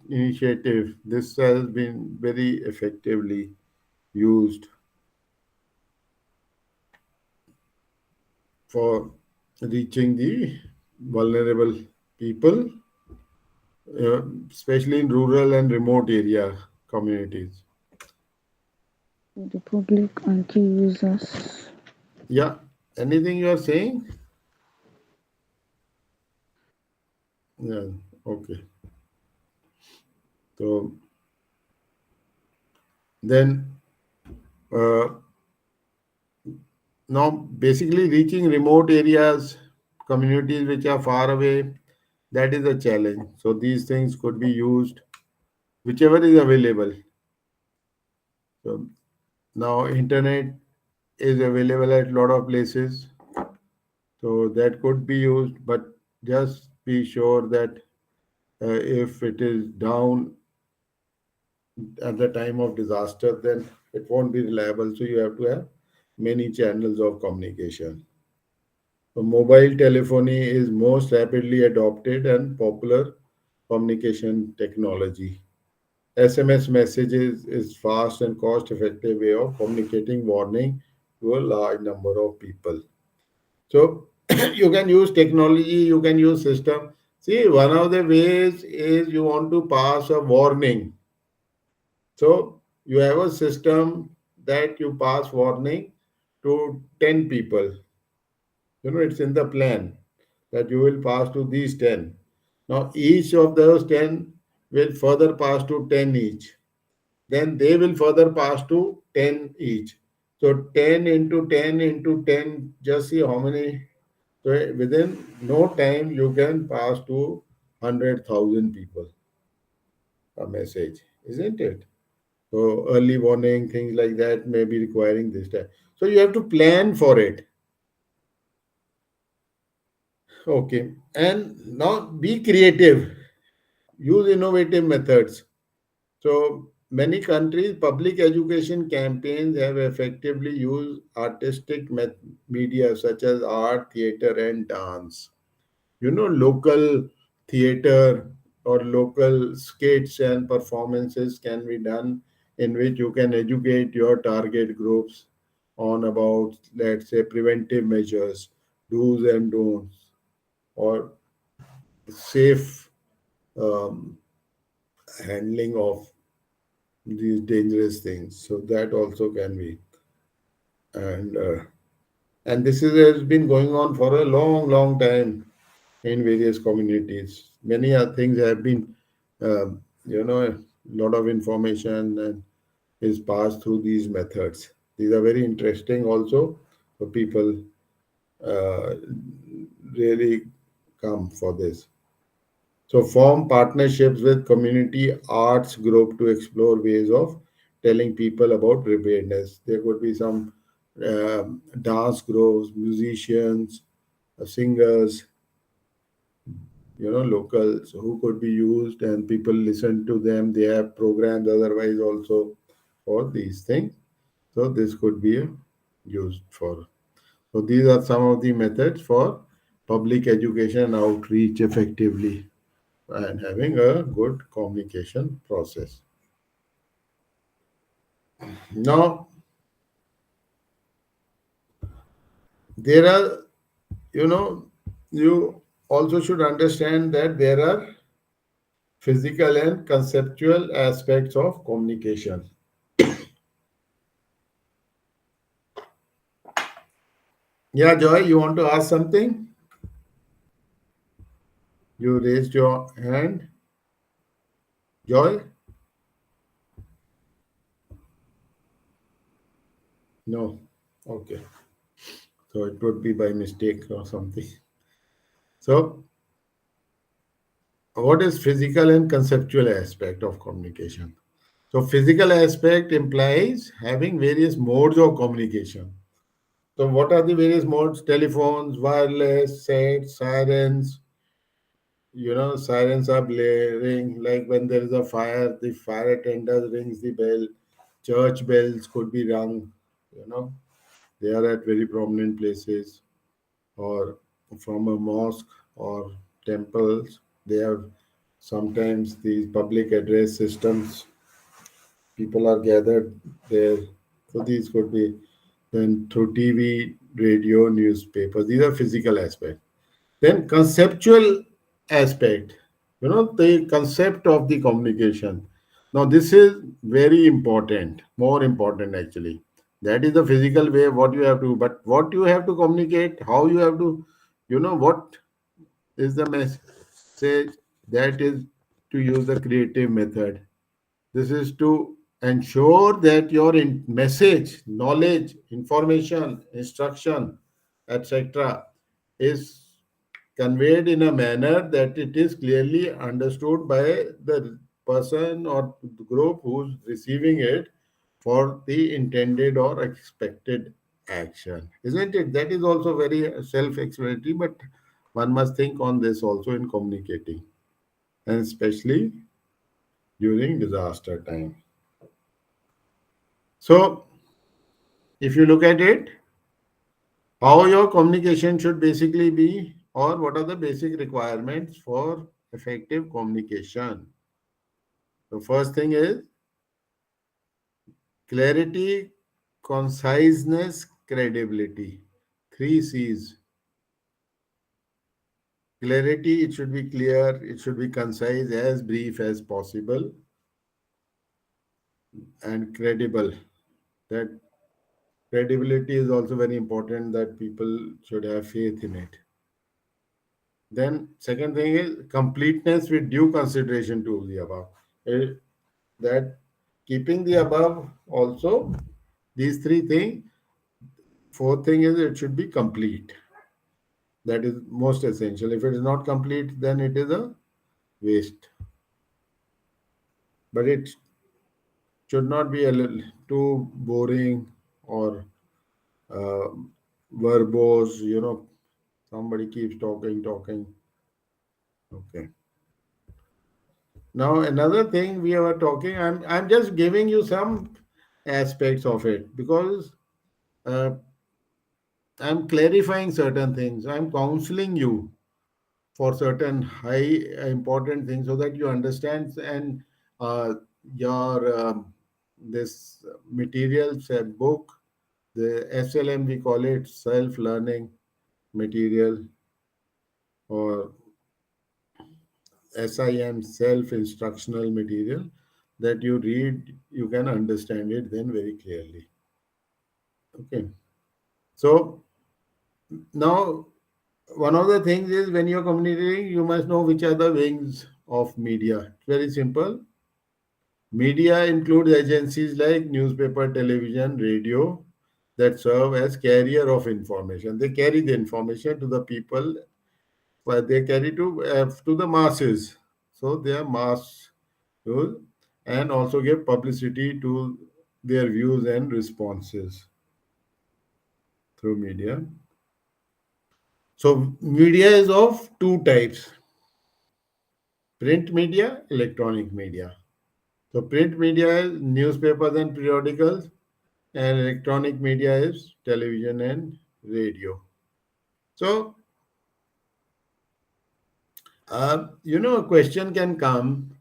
initiative. This has been very effectively used for reaching the vulnerable people, uh, especially in rural and remote area communities. The public and key users. Yeah. Anything you are saying? Yeah. Okay. So then uh, now basically reaching remote areas, communities which are far away, that is a challenge. So these things could be used whichever is available. So now internet is available at a lot of places. So that could be used, but just be sure that if it is down at the time of disaster, then it won't be reliable. So you have to have many channels of communication. So mobile telephony is most rapidly adopted and popular communication technology. SMS messages is fast and cost-effective way of communicating warning to a large number of people. So you can use technology, you can use system. See, one of the ways is you want to pass a warning. So you have a system that you pass warning to 10 people. It's in the plan that you will pass to these 10. Now each of those 10 will further pass to 10 each. Then they will further pass to 10 each. So 10 into 10 into 10, just see how many. So within no time, you can pass to 100,000 people a message, isn't it? So early warning, things like that may be requiring this time. So you have to plan for it. Okay. And now be creative. Use innovative methods. So many countries, public education campaigns have effectively used artistic media such as art, theater, and dance. Local theater or local skits and performances can be done in which you can educate your target groups on about, let's say, preventive measures, do's and don'ts, or safe um, handling of these dangerous things. So that also can be, and this has been going on for a long, long time in various communities. many things have been, a lot of information and is passed through these methods. These are very interesting also for people uh, really come for this. So form partnerships with community arts group to explore ways of telling people about preparedness. There could be some dance groups, musicians, singers, locals who could be used, and people listen to them. They have programs otherwise also for these things. So this could be used for. So these are some of the methods for public education outreach effectively and having a good communication process. Now, there are, you know, you also should understand that there are physical and conceptual aspects of communication. Yeah, Joy, you want to ask something? You raised your hand. Joy? No. Okay. So it would be by mistake or something. So, what is physical and conceptual aspect of communication? So, physical aspect implies having various modes of communication. So, what are the various modes? Telephones, wireless, sets, sirens. Sirens are blaring. Like when there is a fire, the fire attendant rings the bell. Church bells could be rung. You know, they are at very prominent places, or from a mosque or temples. They have sometimes these public address systems. People are gathered there. So these could be then through TV, radio, newspapers. These are physical aspects. Then conceptual aspect, the concept of the communication. Now this is very important, more important actually. That is the physical way what you have to, but what you have to communicate, how you have to, what is the message, that is to use the creative method. This is to ensure that your message, knowledge, information, instruction, etc., is conveyed in a manner that it is clearly understood by the person or the group who's receiving it for the intended or expected action. Isn't it? That is also very self explanatory, but one must think on this also in communicating, and especially during disaster time. So, if you look at it, how your communication should basically be, or what are the basic requirements for effective communication? The first thing is clarity, conciseness, credibility. Three C's. Clarity, it should be clear, it should be concise, as brief as possible, and credible. That credibility is also very important, that people should have faith in it. Then second thing is completeness with due consideration to the above. That keeping the above also, these three things. Fourth thing is it should be complete. That is most essential. If it is not complete, then it is a waste. But it should not be a little too boring or uh, verbose. Somebody keeps talking. Okay. Now another thing we were talking. I'm just giving you some aspects of it because uh, I'm clarifying certain things. I'm counseling you for certain high important things so that you understand, and uh, your this materials, book, the SLM, we call it self learning material, or SIM, self instructional material, that you read, you can understand it then very clearly. Okay. So now one of the things is when you're communicating, you must know which are the wings of media. It's very simple. Media includes agencies like newspaper, television, radio that serve as carrier of information. They carry the information to the people, but they carry to the masses. So they are mass use and also give publicity to their views and responses through media. So media is of two types: print media, electronic media. So print media is newspapers and periodicals, and electronic media is television and radio. So, a question can come,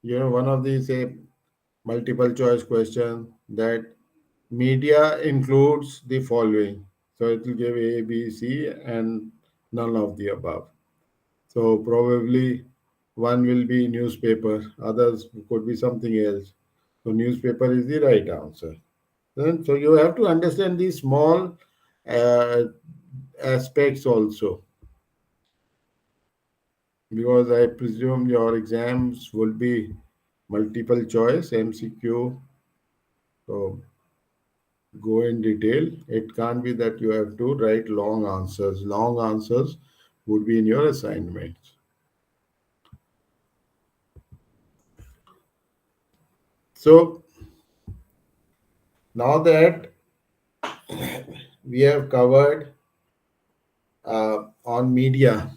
one of these, say, multiple choice question that media includes the following. So it will give A, B, C, and none of the above. So probably one will be newspaper, others could be something else. So newspaper is the right answer. Then, so you have to understand these small uh, aspects also, because I presume your exams will be multiple choice MCQ. So go in detail. It can't be that you have to write long answers. Long answers would be in your assignments. So now that we have covered on media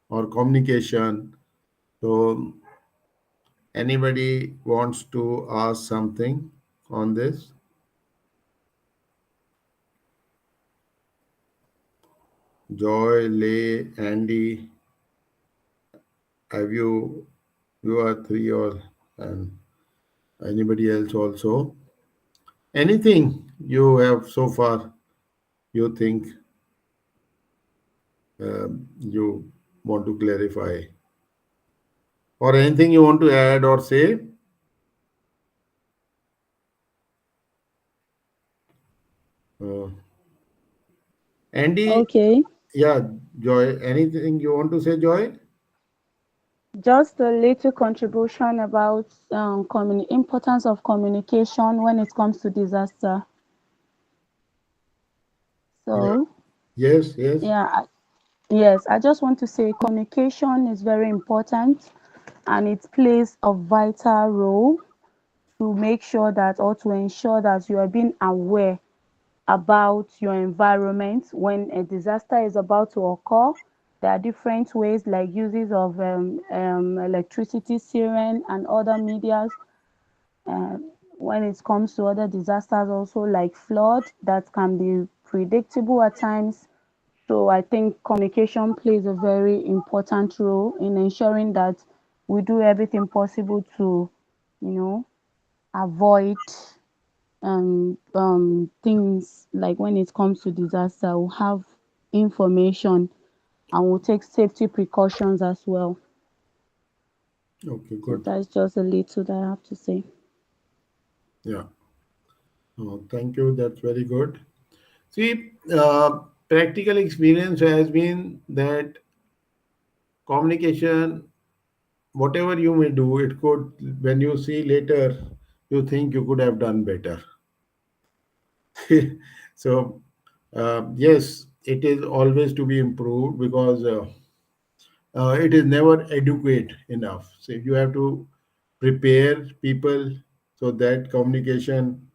or communication, so anybody wants to ask something on this? Joy, Lay, Andy, have you are three, or and anybody else also? Anything you have so far you think you want to clarify, or anything you want to add or say? Uh, Andy, Okay. yeah, Joy, anything you want to say, Joy? Just a little contribution about importance of communication when it comes to disaster. Yeah. So, Yes, yes. yeah, yes, I just want to say communication is very important and it plays a vital role to make sure that or to ensure that you are being aware about your environment when a disaster is about to occur. There are different ways like uses of electricity, siren, and other medias. Uh, when it comes to other disasters, also like flood, that can be predictable at times. So I think communication plays a very important role in ensuring that we do everything possible to, you know, avoid things like when it comes to disaster, we'll have information and we'll take safety precautions as well. Okay, So good. that's just a little that I have to say. Yeah. Oh, thank you. That's very good. See, practical experience has been that communication, whatever you may do, it could, when you see later, you think you could have done better. So, yes, it is always to be improved, because it is never adequate enough. So you have to prepare people so that communication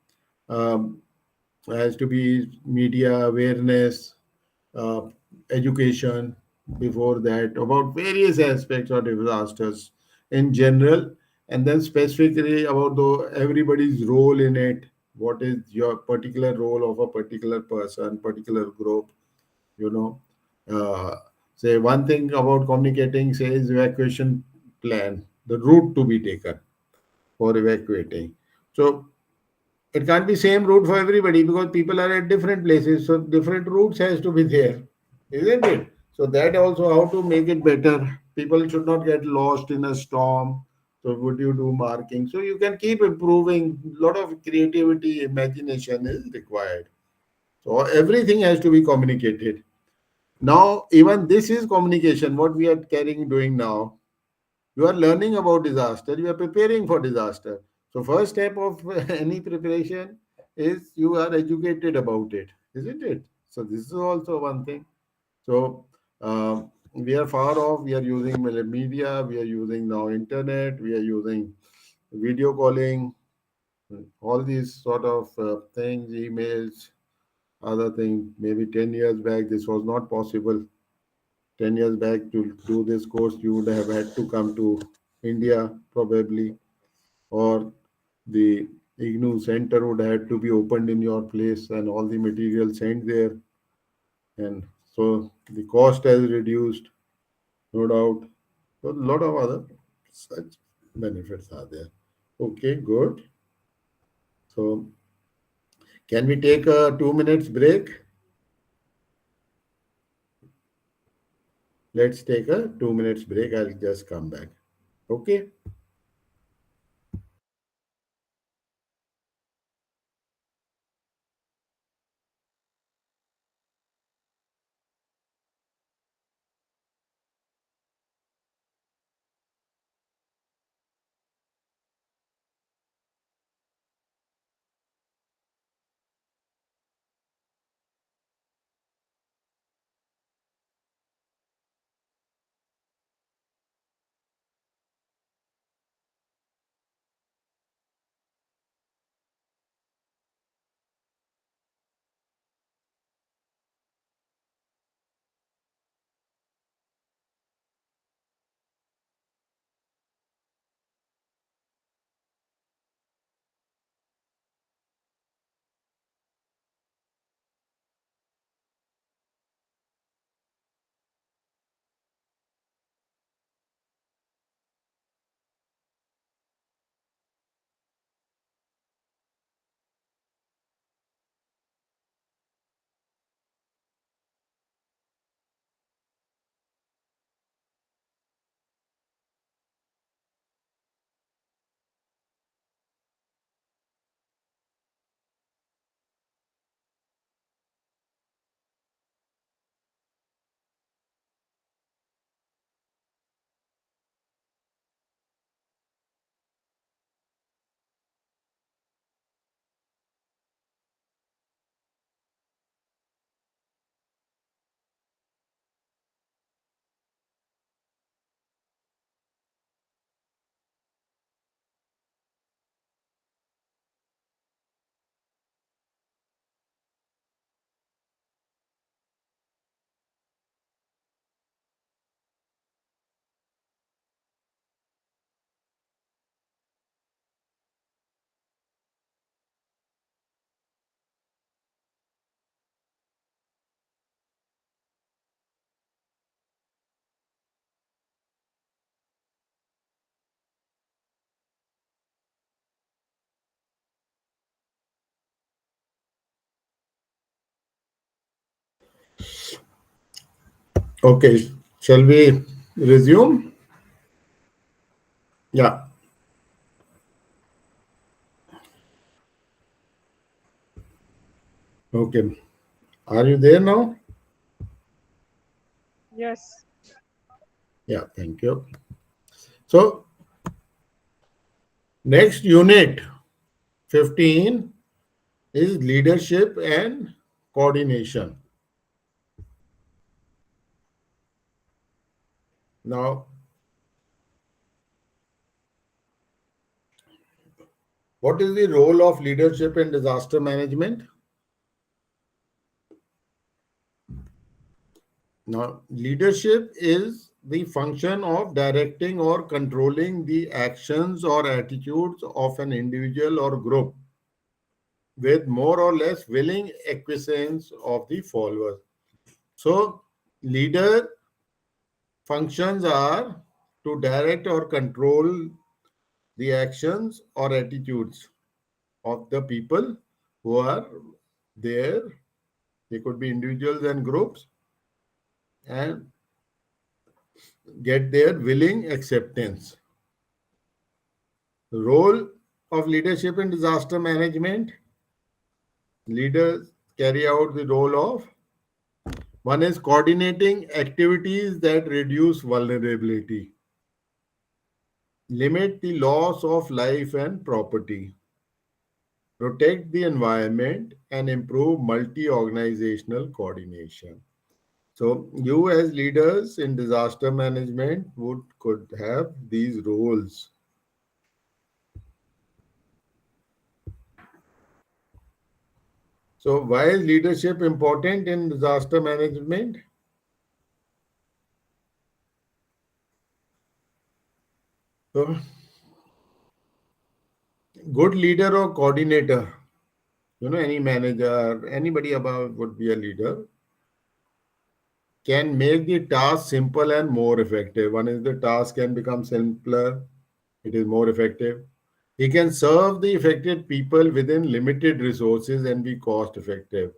um, has to be media awareness, uh, education before that about various aspects of disasters in general, and then specifically about everybody's role in it. What is your particular role of a particular person, particular group? You know, uh, say one thing about communicating says evacuation plan, the route to be taken for evacuating. So it can't be same route for everybody because people are at different places. So different routes has to be there, isn't it? So that also how to make it better. People should not get lost in a storm. So would you do marking? So you can keep improving. A lot of creativity, imagination is required. So everything has to be communicated. Now, even this is communication, what we are doing now. You are learning about disaster, you are preparing for disaster. So first step of any preparation is you are educated about it, isn't it? So this is also one thing. So we are far off, we are using media, we are using now internet, we are using video calling, all these sort of things, emails, other things. Maybe 10 years back this was not possible. 10 years back, to do this course you would have had to come to India probably, or the IGNU center would have to be opened in your place and all the material sent there. And so the cost has reduced, no doubt. So a lot of other such benefits are there. Okay, good. So can we take a 2 minutes break? Let's take a 2 minutes break. I'll just come back. Okay. Okay. Shall we resume? Yeah. Okay. Are you there now? Yes. Yeah. Thank you. So next unit 15 is leadership and coordination. Now, what is the role of leadership in disaster management? Now, leadership is the function of directing or controlling the actions or attitudes of an individual or group with more or less willing acquiescence of the followers. So, leader functions are to direct or control the actions or attitudes of the people who are there. They could be individuals and groups, and get their willing acceptance. Role of leadership in disaster management: leaders carry out the role of One is coordinating activities that reduce vulnerability, limit the loss of life and property, protect the environment, and improve multi-organizational coordination. So you as leaders in disaster management could have these roles. So why is leadership important in disaster management? So good leader or coordinator, any manager, anybody above would be a leader, can make the task simple and more effective. One is the task can become simpler, it is more effective. He can serve the affected people within limited resources and be cost effective.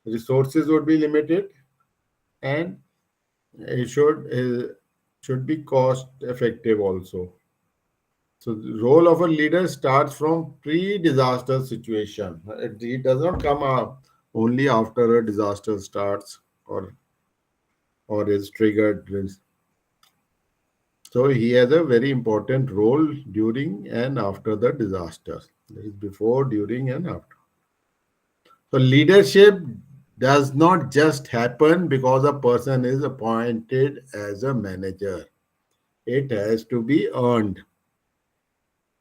Resources would be limited, and it should be cost effective also. So the role of a leader starts from pre-disaster situation. It does not come up only after a disaster starts or is triggered. So he has a very important role during and after the disaster. That is before, during, and after. So leadership does not just happen because a person is appointed as a manager. It has to be earned.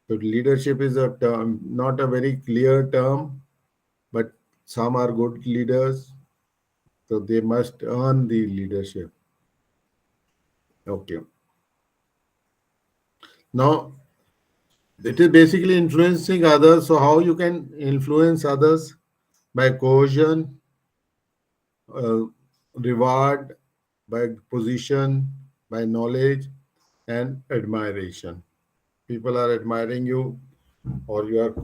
So leadership is a term, not a very clear term, but some are good leaders, so they must earn the leadership. Okay. Now it is basically influencing others. So how you can influence others? By coercion, uh, reward, by position, by knowledge, and admiration. People are admiring you, or you are,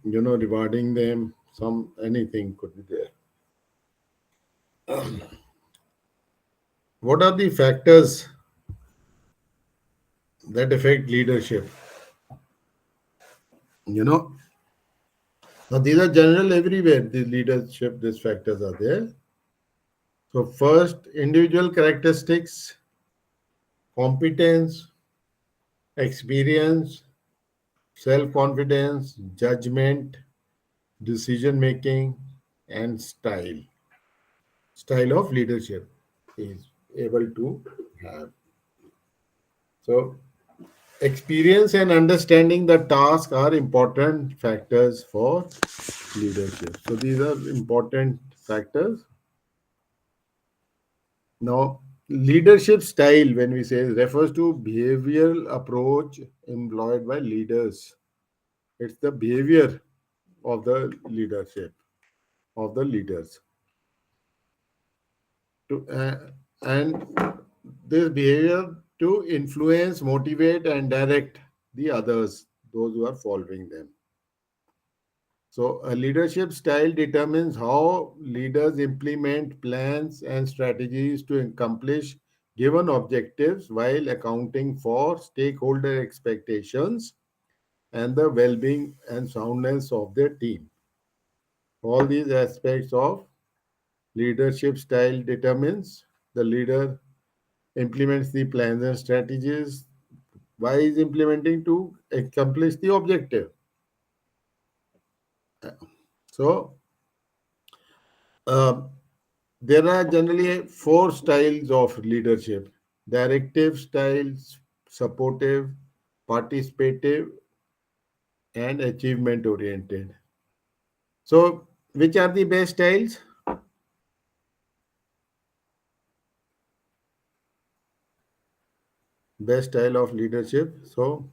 rewarding them. Some anything could be there. What are the factors that affect leadership? You know, now these are general everywhere. The leadership, these factors are there. So first, individual characteristics, competence, experience, self-confidence, judgment, decision making, and style. Style of leadership is able to have. So experience and understanding the task are important factors for leadership. So these are important factors. Now, leadership style, when we say, refers to behavioral approach employed by leaders. It's the behavior of the leadership, of the leaders. And this behavior to influence, motivate, and direct the others, those who are following them. So, a leadership style determines how leaders implement plans and strategies to accomplish given objectives while accounting for stakeholder expectations and the well being and soundness of their team. All these aspects of leadership style determines the leader implements the plans and strategies. Why is implementing? To accomplish the objective. So, uh, there are generally four styles of leadership: directive styles, supportive, participative, and achievement oriented. So, which are the best styles? Best style of leadership. So,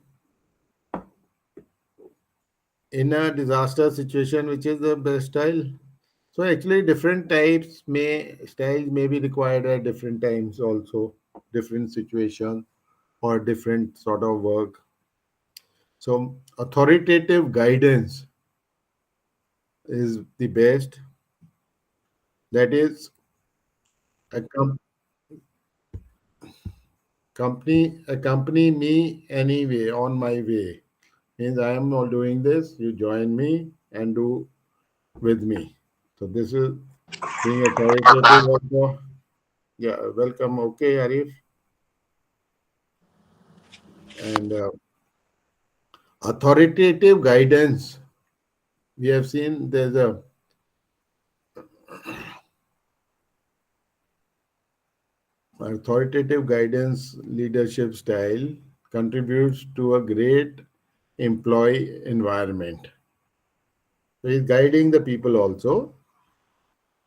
in a disaster situation, which is the best style? So, actually, different styles may be required at different times, also different situation or different sort of work. So, authoritative guidance is the best. That is, a accompany me anyway on my way. Means I am not doing this. You join me and do with me. So this is. Being authoritative also. Yeah, welcome. Okay, Arif. And authoritative guidance. We have seen there's a authoritative guidance leadership style contributes to a great employee environment. So he's guiding the people also.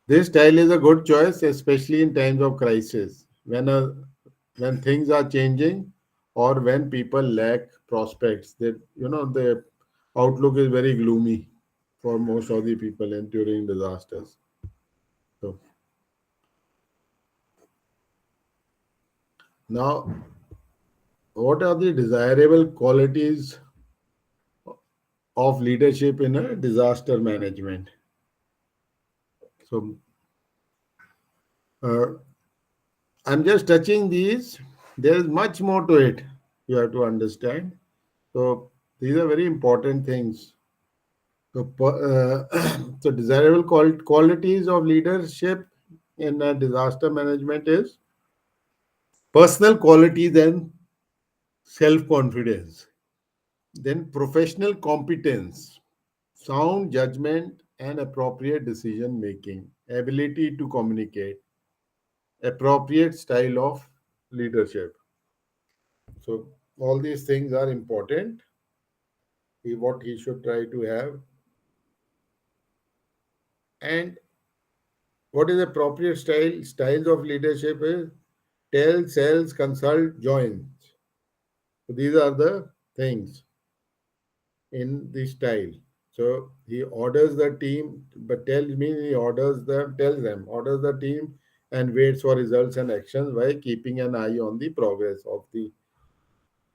This style is a good choice, especially in times of crisis, when things are changing or when people lack prospects. That the outlook is very gloomy for most of the people and during disasters. So now, what are the desirable qualities of leadership in a disaster management? So uh, I'm just touching these. There is much more to it. You have to understand. So these are very important things. So, so desirable qualities of leadership in disaster management is personal qualities and self-confidence. Then professional competence, sound judgment and appropriate decision making, ability to communicate, appropriate style of leadership. So all these things are important. What he should try to have. And what is appropriate styles of leadership is tell, sells, consult, joins. So these are the things in the style. So he orders the team, but tells them, orders the team and waits for results and actions by keeping an eye on the progress of the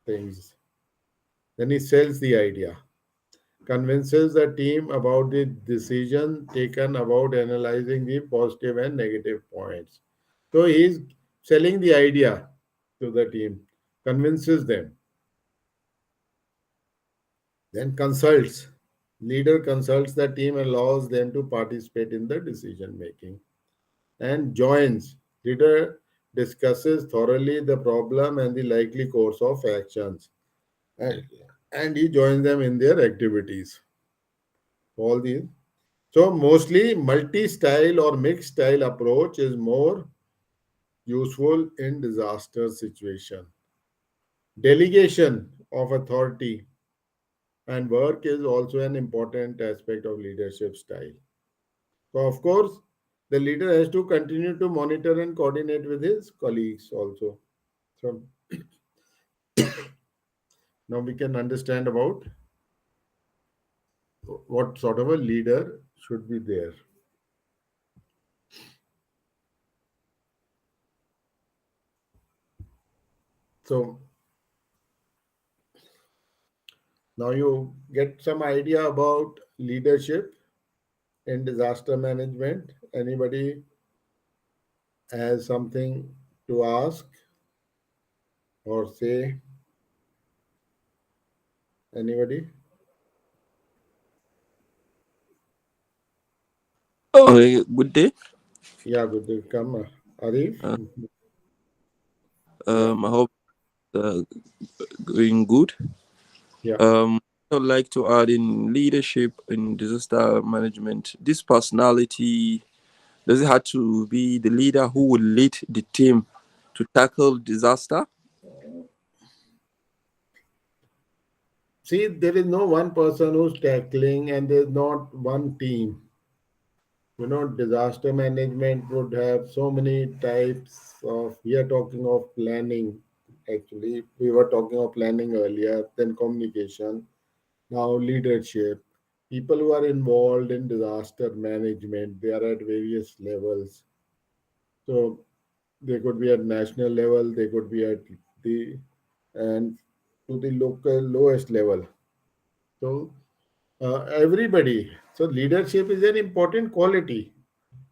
things. Then he sells the idea, convinces the team about the decision taken, about analyzing the positive and negative points. So he's selling the idea to the team, convinces them, then consults. Leader consults the team and allows them to participate in the decision making. And joins. Leader discusses thoroughly the problem and the likely course of actions. And, and he joins them in their activities. All these. So mostly multi-style or mixed style approach is more useful in disaster situation. Delegation of authority and work is also an important aspect of leadership style. So of course, the leader has to continue to monitor and coordinate with his colleagues also. So now we can understand about what sort of a leader should be there. So now you get some idea about leadership in disaster management. Anybody has something to ask or say? Anybody? Good day. Yeah, good to come. Arif? Uh, Yeah, I hope going good. yeah. I'd like to add in leadership in disaster management. This personality does it have to be the leader who will lead the team to tackle disaster? See, there is no one person who's tackling, and there's not one team. Disaster management would have so many types of. We are talking of planning. Actually, we were talking of planning earlier, then communication, now leadership. People who are involved in disaster management, they are at various levels. So they could be at national level, they could be at the and to the local lowest level. So everybody. So leadership is an important quality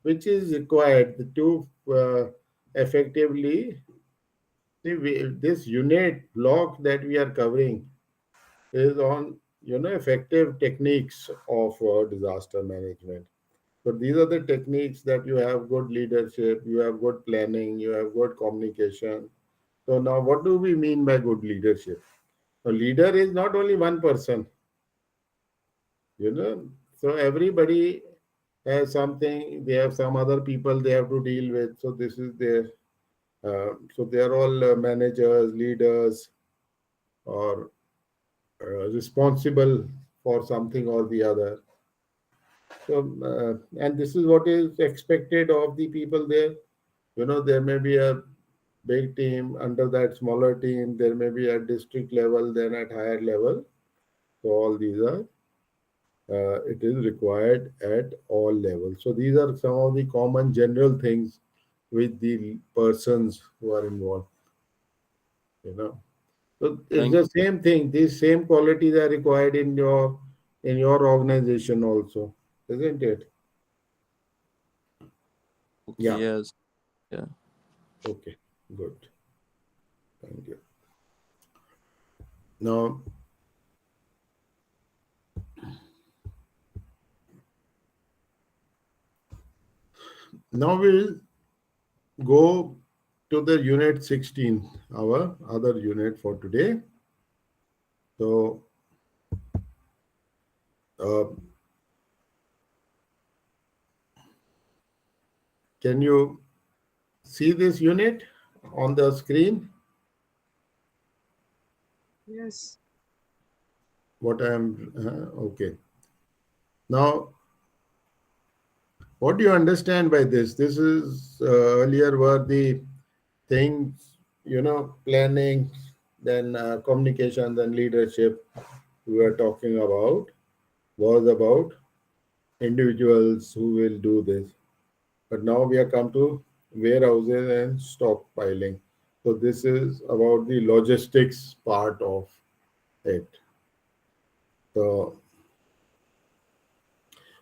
which is required to effectively see this unit block that we are covering is on effective techniques of disaster management. So these are the techniques that you have good leadership, you have good planning, you have good communication. So now what do we mean by good leadership? A leader is not only one person, you know. So everybody has something, they have some other people they have to deal with. So this is their, so they are all managers, leaders, or responsible for something or the other. So, and this is what is expected of the people there. You know, there may be a big team, under that smaller team, there may be at district level, then at higher level. So all these are, it is required at all levels. So these are some of the common general things with the persons who are involved, you know. So it's Thank the same thing. These same qualities are required in your organization also, isn't it? okay, Yeah. yes. Yeah. Okay. Good. Thank you. Now, now we'll go to the unit 16, our other unit for today. So, uh, can you see this unit on the screen? Yes. What I am, okay. Now, what do you understand by this? This is earlier were the things, you know, planning, then communication, then leadership we were talking about was about individuals who will do this. But now we have come to warehouses and stockpiling. So this is about the logistics part of it. So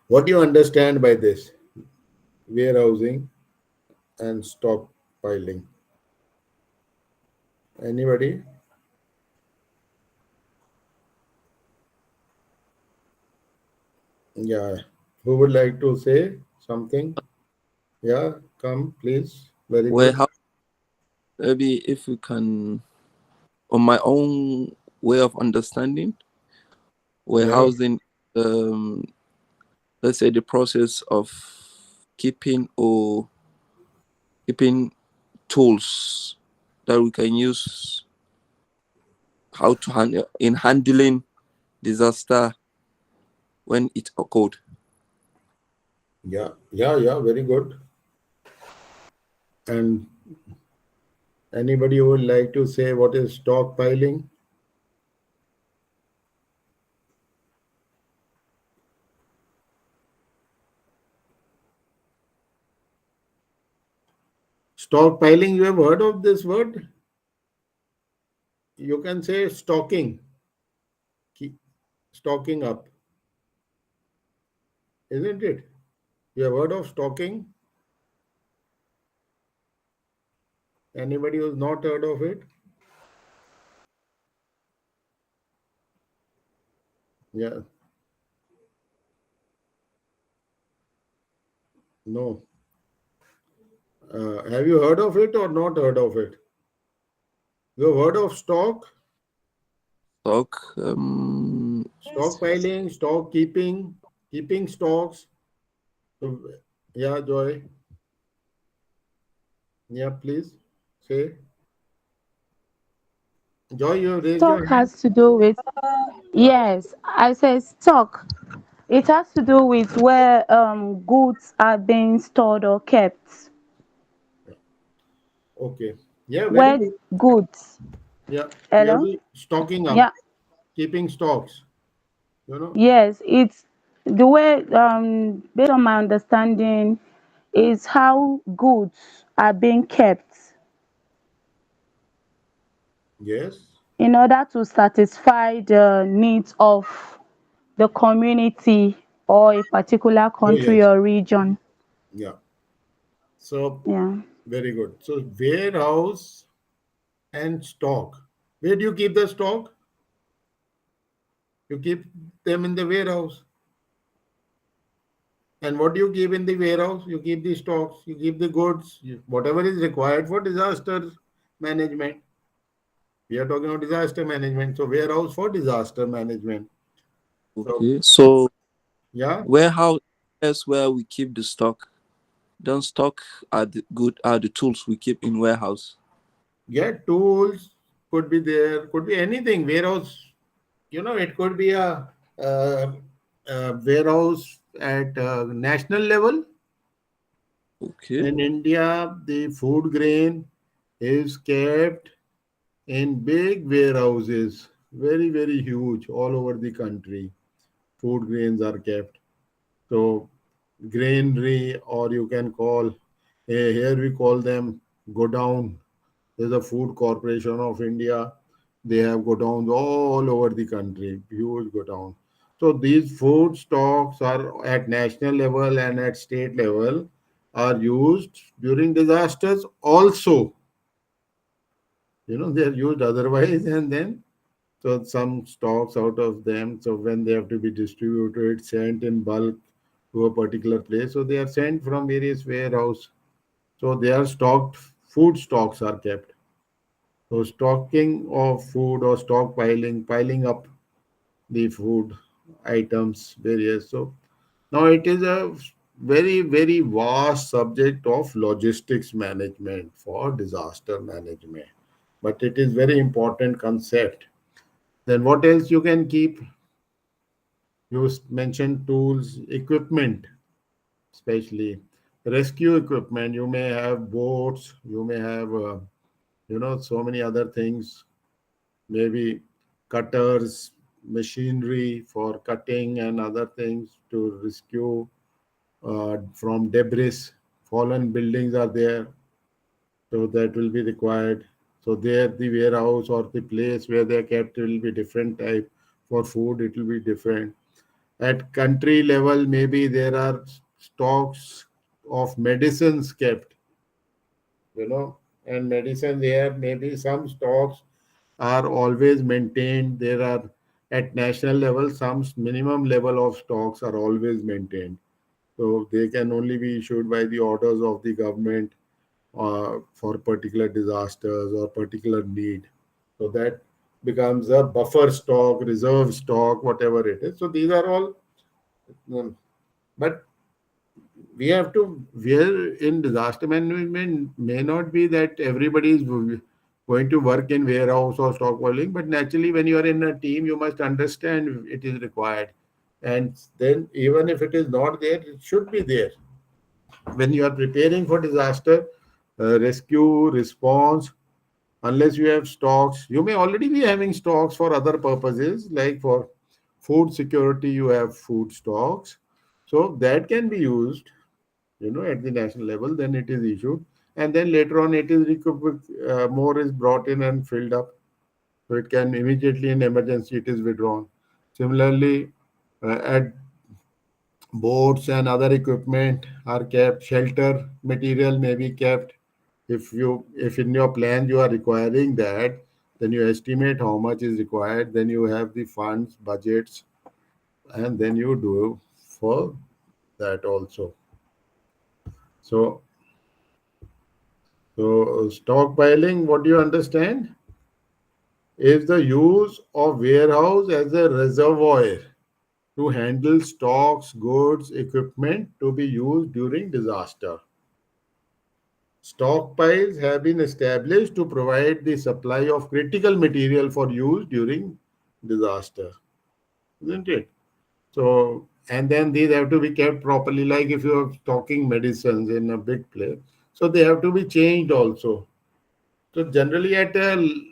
what do you understand by this? Warehousing and stockpiling. Anybody? Yeah. Who would like to say something? Yeah, come please. Very Well, good. how, maybe if we can, on my own way of understanding, Yeah. warehousing, um, let's say the process of keeping or keeping tools that we can use how to handle in handling disaster when it occurred. Yeah. Yeah. Yeah. Very good. And anybody who would like to say what is stockpiling? Stockpiling, you have heard of this word? You can say stocking, stocking up, isn't it? You have heard of stocking? Anybody who's not heard of it? Yeah, no. Have you heard of it or not heard of it? You have heard of stock, Stock, Yes. Yes. stockpiling, stock keeping, keeping stocks. So, yeah, Joy. Yeah, please say. Joy, you have raised your Stock hand. has to do with, Yeah. yes, I say stock. It has to do with where goods are being stored or kept. Okay. Yeah, very Where good. goods. Yeah, we have Hello? the stocking up, Yeah. keeping stocks. You know. Yes, it's the way, based on my understanding, is how goods are being kept Yes. in order to satisfy the needs of the community or a particular Oh country yes. or region. Yeah. So Yeah. very good. So warehouse and stock. Where do you keep the stock? You keep them in the warehouse. And what do you keep in the warehouse? You keep the stocks, you keep the goods, whatever is required for disaster management. We are talking about disaster management. So warehouse for disaster management. So Okay. So yeah, warehouse is where we keep the stock. Don't stock are the tools we keep in warehouse. yeah, tools could be there, could be anything. Warehouse, it could be uh, a warehouse at national level. Okay. In India, the food grain is kept in big warehouses, very, very huge, all over the country. Food grains are kept. So, granary, or you can call, here we call them godown. There's a Food Corporation of India. They have godowns all over the country, huge godown. So these food stocks are at national level and at state level are used during disasters also. They are used otherwise, and then so some stocks out of them. So when they have to be distributed, sent in bulk to a particular place, so they are sent from various warehouse. So they are stocked. Food stocks are kept. So stocking of food or stockpiling, piling up the food items, various. So now it is a very, very vast subject of logistics management for disaster management. But it is very important concept. Then what else you can keep? You mentioned tools, equipment, especially rescue equipment. You may have boats. You may have so many other things, maybe cutters, machinery for cutting and other things to rescue from debris. Fallen buildings are there, so that will be required. So there, the warehouse or the place where they are kept will be different type. For food, it will be different. At country level, maybe there are stocks of medicines kept, and medicine there, maybe some stocks are always maintained. There are at national level, some minimum level of stocks are always maintained. So they can only be issued by the orders of the government for particular disasters or particular need. So that becomes a buffer stock, reserve stock, whatever it is. So these are all, um, but we have to, where in disaster management may not be that everybody is going to work in warehouse or stockpiling, but naturally when you are in a team you must understand it is required, and then even if it is not there, it should be there. When you are preparing for disaster rescue response, unless you have stocks, you may already be having stocks for other purposes, like for food security you have food stocks, so that can be used, at the national level. Then it is issued, and then later on it is more is brought in and filled up, so it can immediately in emergency it is withdrawn. Similarly, at boats and other equipment are kept, shelter material may be kept. If in your plan you are requiring that, then you estimate how much is required, then you have the funds budgets, and then you do for that also. So so stockpiling, what do you understand, is the use of warehouse as a reservoir to handle stocks, goods, equipment to be used during disaster. Stockpiles have been established to provide the supply of critical material for use during disaster, isn't it? So, and then these have to be kept properly, like if you're stocking medicines in a big place, so they have to be changed also. So generally at a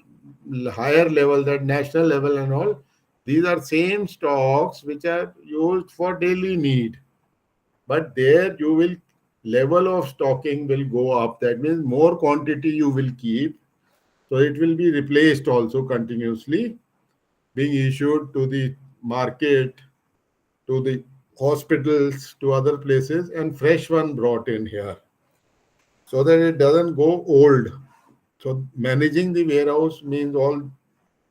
higher level, that national level and all, these are same stocks which are used for daily need. But there you will, level of stocking will go up. That means more quantity you will keep. So it will be replaced also continuously, being issued to the market, to the hospitals, to other places, and fresh one brought in here so that it doesn't go old. So managing the warehouse means all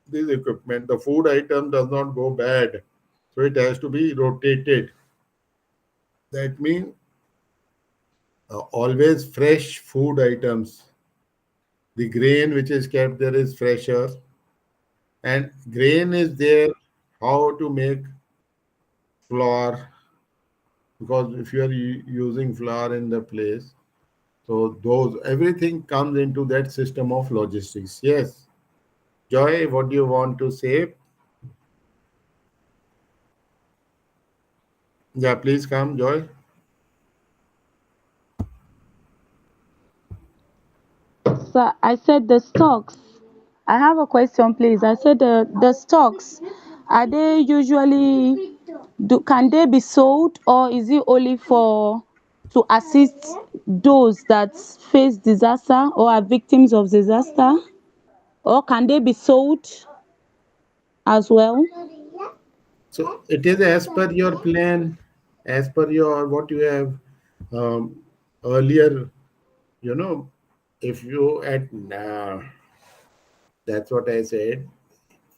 this equipment, the food item does not go bad. So it has to be rotated. That means always fresh food items. The grain which is kept there is fresher, and grain is there. How to make flour, because if you are using flour in the place, so those everything comes into that system of logistics. Yes, Joy, what do you want to say? Yeah, please come, Joy. So I said the stocks. I have a question, please. I said the stocks, are they usually, can they be sold, or is it only for to assist those that face disaster or are victims of disaster, or can they be sold as well? So it is as per your plan, as per your what you have um, earlier. You know, if you at that's what I said.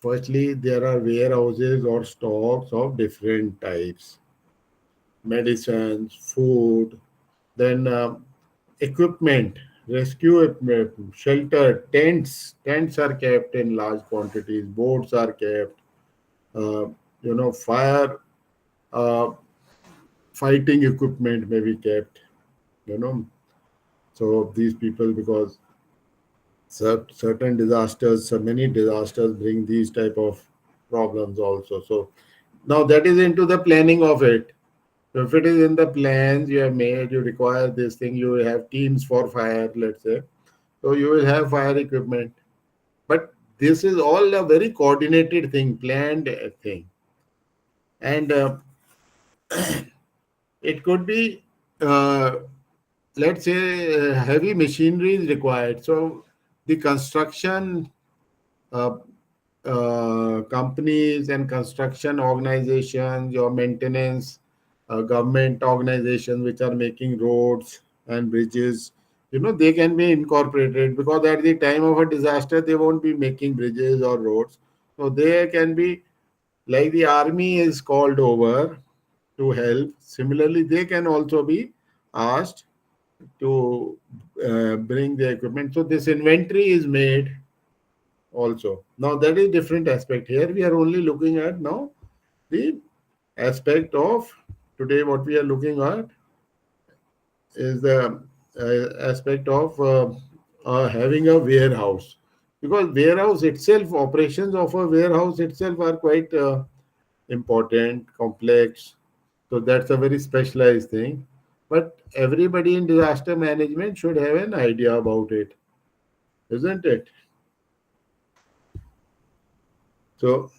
Firstly, there are warehouses or stocks of different types, medicines, food, then equipment, rescue equipment, shelter, tents. Tents are kept in large quantities. Boats are kept. Uh, fire, uh, fighting equipment may be kept. You know, so these people, because certain disasters, so many disasters bring these type of problems also. So now that is into the planning of it. So if it is in the plans you have made, you require this thing, you will have teams for fire, let's say. So you will have fire equipment. But this is all a very coordinated thing, planned thing. And it could be, let's say, heavy machinery is required. So the construction uh, companies and construction organizations, your maintenance, government organizations which are making roads and bridges, they can be incorporated, because at the time of a disaster, they won't be making bridges or roads. So they can be, like the army is called over to help. Similarly, they can also be asked to bring the equipment. So this inventory is made also. Now that is different aspect. Here we are only looking at now the aspect of today. What we are looking at is the aspect of having a warehouse, because warehouse itself, operations of a warehouse itself are quite important, complex. So that's a very specialized thing. But everybody in disaster management should have an idea about it, isn't it? So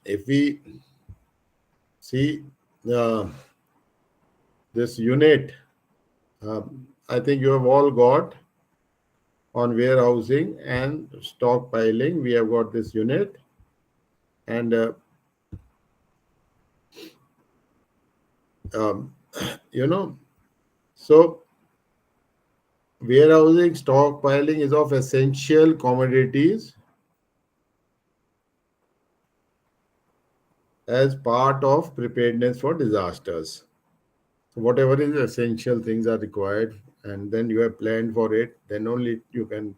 if we see uh, this unit, I think you have all got on warehousing and stockpiling. We have got this unit, and um, you know, so warehousing, stockpiling is of essential commodities as part of preparedness for disasters. So whatever is essential things are required, and then you have planned for it, then only you can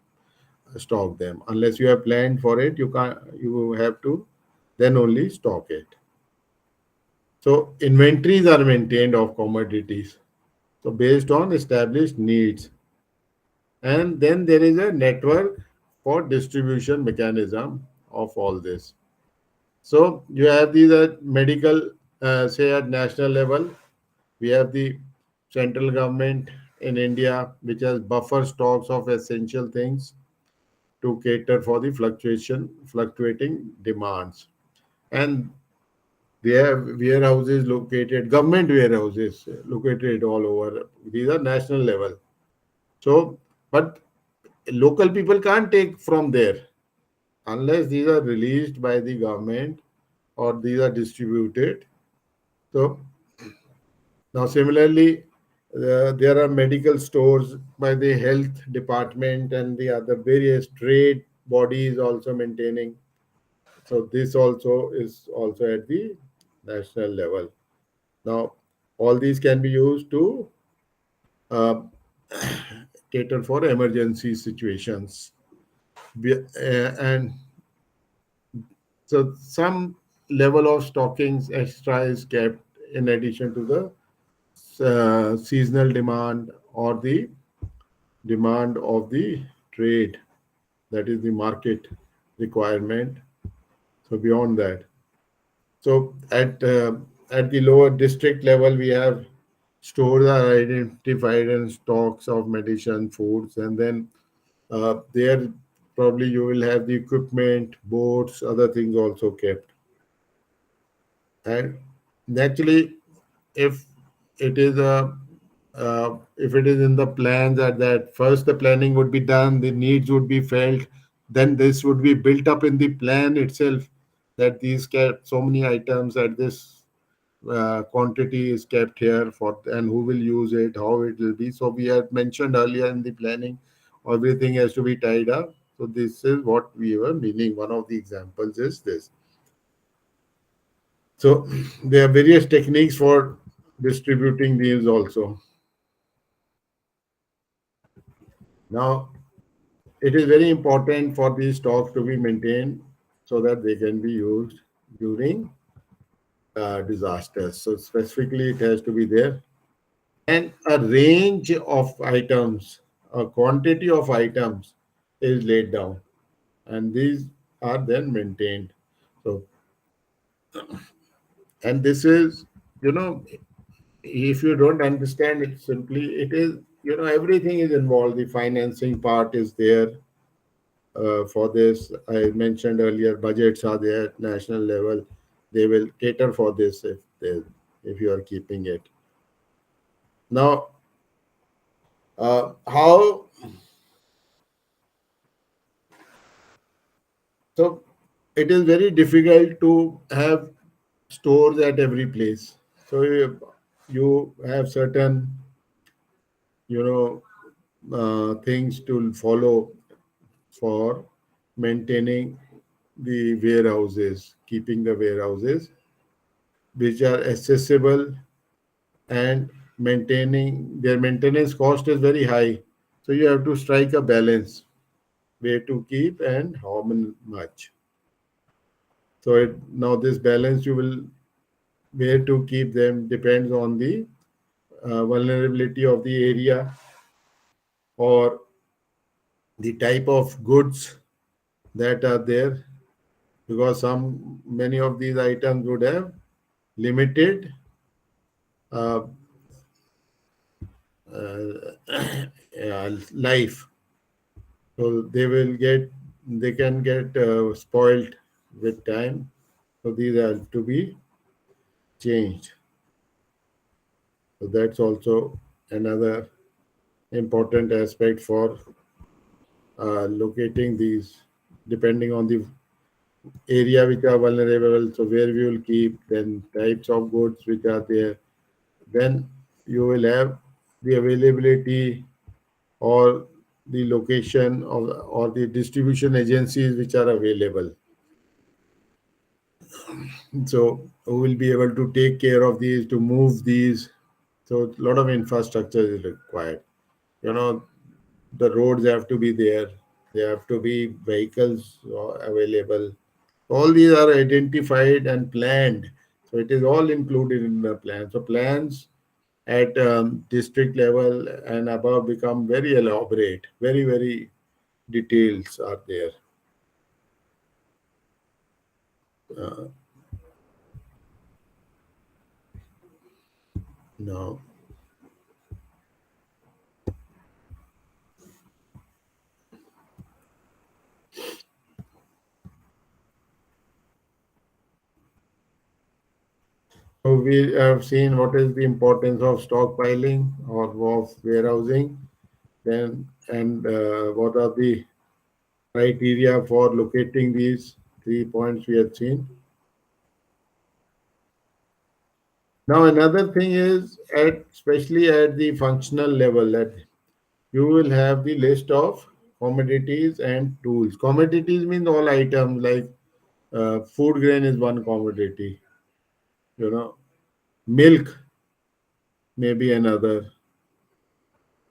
stock them. Unless you have planned for it, you can't. You have to then only stock it. So inventories are maintained of commodities. So based on established needs. And then there is a network for distribution mechanism of all this. So you have these medical, say at national level, we have the central government in India, which has buffer stocks of essential things to cater for the fluctuating demands. And they have warehouses located, government warehouses located all over. These are national level. So, but local people can't take from there unless these are released by the government or these are distributed. So, now similarly, there are medical stores by the health department and the other various trade bodies also maintaining. So this also is also at the national level. Now, all these can be used to uh, cater for emergency situations. And so some level of stockings extra is kept in addition to the seasonal demand or the demand of the trade, that is the market requirement. So beyond that, so at the lower district level, we have stores are identified and stocks of medicine, foods, and then there probably you will have the equipment, boats, other things also kept. And naturally, if it is a if it is in the plans that first the planning would be done, the needs would be felt, then this would be built up in the plan itself, that these kept so many items at this quantity is kept here for, and who will use it, how it will be. So we had mentioned earlier in the planning, everything has to be tied up. So this is what we were meaning. One of the examples is this. So there are various techniques for distributing these also. Now, it is very important for these stocks to be maintained so that they can be used during disasters. So specifically, it has to be there. And a range of items, a quantity of items is laid down, and these are then maintained. So, and this is, you know, if you don't understand it simply, it is, everything is involved. The financing part is there for this. I mentioned earlier, budgets are there at national level. They will cater for this if you are keeping it. Now, how so? It is very difficult to have stores at every place. So you have certain, you know, things to follow for maintaining the warehouses, keeping the warehouses, which are accessible, and maintaining their maintenance cost is very high. So you have to strike a balance, where to keep and how much. So now this balance you will, where to keep them depends on the vulnerability of the area or the type of goods that are there, because many of these items would have limited uh, life, so they can get spoiled with time. So these have to be changed. So that's also another important aspect for locating these, depending on the area which are vulnerable. So where we will keep, then types of goods which are there, then you will have the availability or the location of or the distribution agencies which are available. So who will be able to take care of these, to move these. So a lot of infrastructure is required. You know, the roads have to be there. There have to be vehicles available. All these are identified and planned. So it is all included in the plan. So plans at district level and above become very elaborate, very, very details are there. Uh, now, so we have seen what is the importance of stockpiling or of warehousing, then and what are the criteria for locating these 3 points we have seen. Now another thing is, especially at the functional level, that you will have the list of commodities and tools. Commodities means all items like food grain is one commodity, you know, Milk may be another.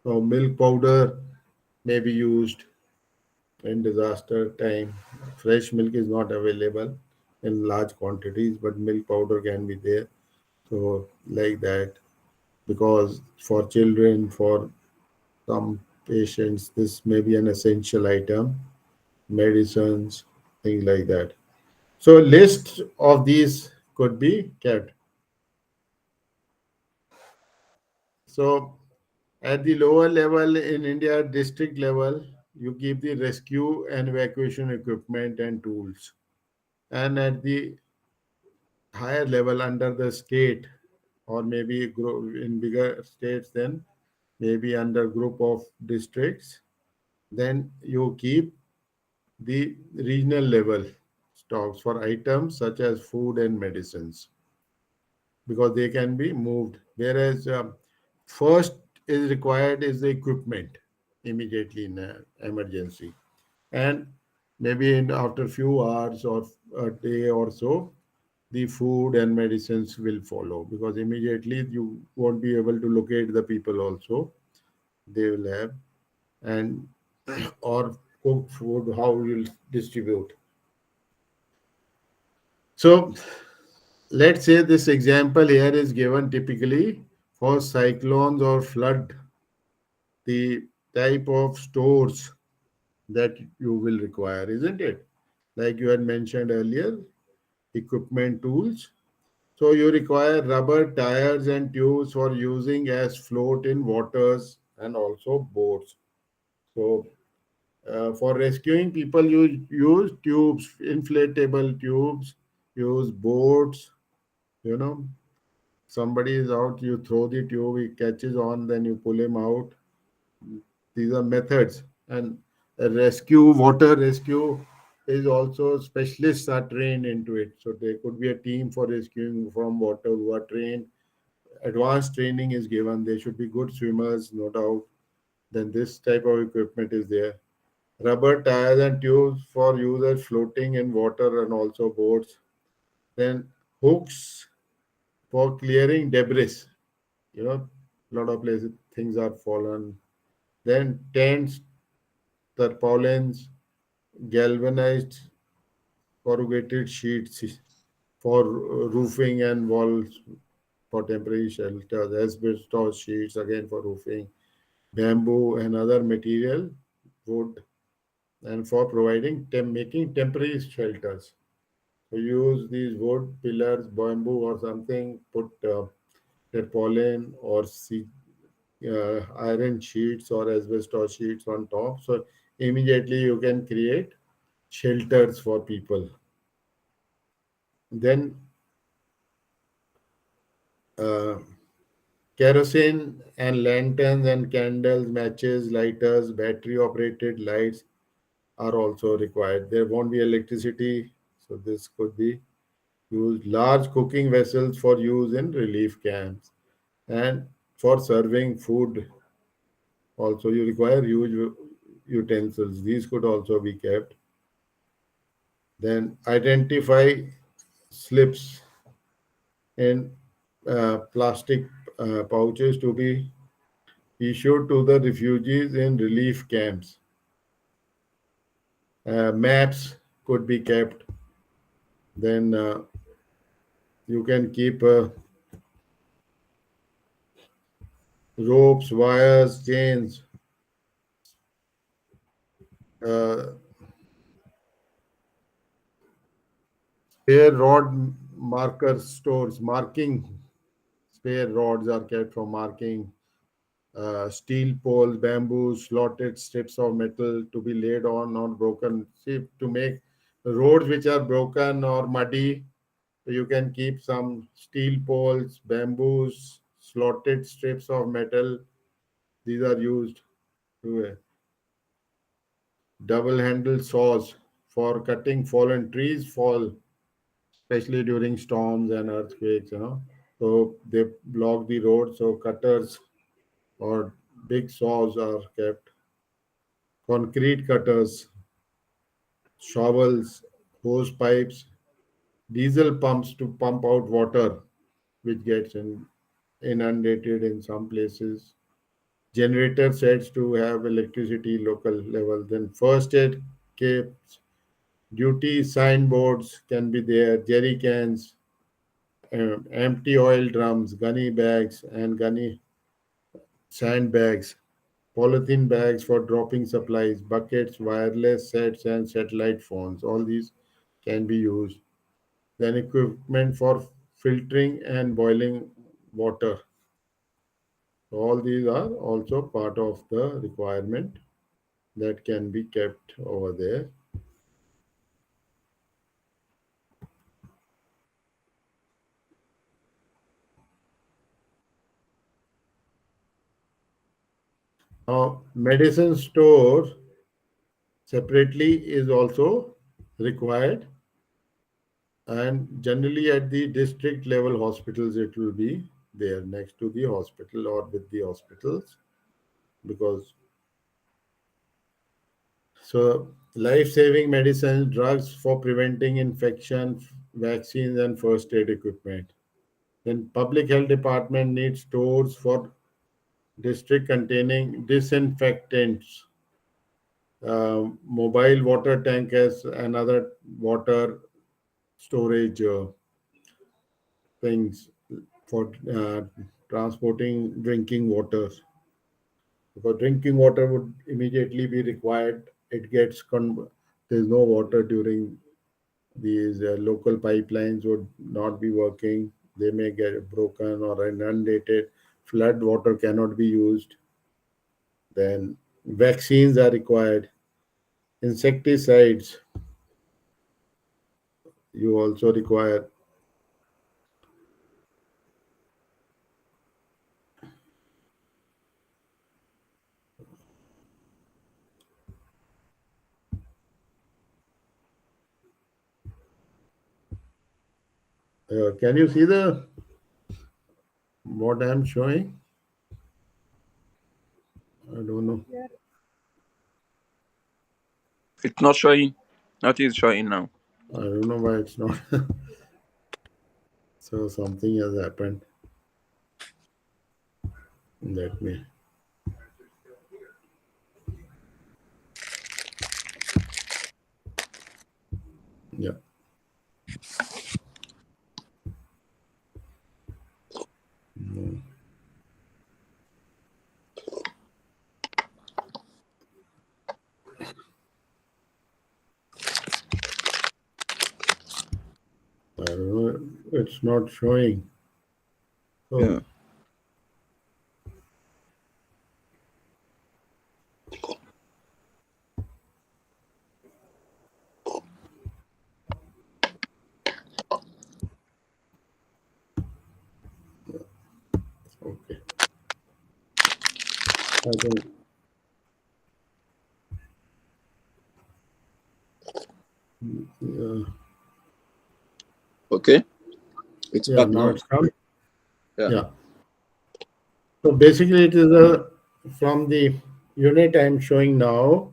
So milk powder may be used in disaster time. Fresh milk is not available in large quantities, but milk powder can be there. So like that, because for children, for some patients, this may be an essential item, medicines, things like that. So list of these could be kept. So at the lower level in India, district level, you keep the rescue and evacuation equipment and tools. And at the higher level under the state, or maybe in bigger states, then maybe under group of districts, then you keep the regional level stocks for items such as food and medicines, because they can be moved. Whereas first is required is the equipment immediately in an emergency, and maybe in after few hours or a day or so, the food and medicines will follow, because immediately you won't be able to locate the people also. They will have, and or cooked food, how you'll distribute. So let's say this example here is given typically for cyclones or flood, the type of stores that you will require, isn't it? Like you had mentioned earlier, equipment, tools. So you require rubber tires and tubes for using as float in waters, and also boats. So for rescuing people, you use tubes, inflatable tubes, use boats, you know. Somebody is out, you throw the tube, he catches on, then you pull him out. These are methods. And a rescue, water rescue is also specialists are trained into it. So there could be a team for rescuing from water who are trained. Advanced training is given. They should be good swimmers, no doubt. Then this type of equipment is there. Rubber tires and tubes for users floating in water and also boats. Then hooks for clearing debris. You know, a lot of places things are fallen. Then tents, tarpaulins, galvanized corrugated sheets for roofing and walls for temporary shelters, asbestos sheets again for roofing, bamboo and other material, wood, and for providing making temporary shelters. So use these wood pillars, bamboo or something, put tarpaulin or iron sheets or asbestos sheets on top. So immediately you can create shelters for people. Then uh, kerosene and lanterns and candles, matches, lighters, battery operated lights are also required. There won't be electricity, so this could be used. Large cooking vessels for use in relief camps, and for serving food also you require huge utensils. These could also be kept. Then identify slips in plastic pouches to be issued to the refugees in relief camps. Maps could be kept. Then you can keep ropes, wires, chains, uh, spare rod marker stores. Marking spare rods are kept for marking. Steel poles, bamboo, slotted strips of metal to be laid on or broken. See, to make roads which are broken or muddy, you can keep some steel poles, bamboos, slotted strips of metal. These are used to double-handled saws for cutting fallen trees, fall, especially during storms and earthquakes. So they block the road. So cutters or big saws are kept. Concrete cutters, shovels, hose pipes, diesel pumps to pump out water. which gets inundated in some places. Generator sets to have electricity local level. Then first aid kits, duty signboards can be there, jerry cans, empty oil drums, gunny bags, and gunny sandbags, polythene bags for dropping supplies, buckets, wireless sets, and satellite phones. All these can be used. Then equipment for filtering and boiling water. So all these are also part of the requirement that can be kept over there. Now, medicine store separately is also required, and generally at the district level hospitals it will be there next to the hospital or with the hospitals, because so life-saving medicines, drugs for preventing infection, vaccines, and first aid equipment. Then public health department needs stores for district containing disinfectants, mobile water tank as another water storage things for transporting drinking water. Because drinking water would immediately be required. It gets there's no water during these local pipelines would not be working. They may get broken or inundated. Flood water cannot be used. Then vaccines are required. Insecticides you also require. Can you see the what I'm showing? I don't know. It's not showing. Nothing is showing now. I don't know why it's not. So something has happened. Let me. Yeah. No. I don't know. It's not showing. So Yeah. okay. I think Okay. It's yeah. back Now now. it's come. Yeah. Yeah. So basically, it is a from the unit I'm showing now,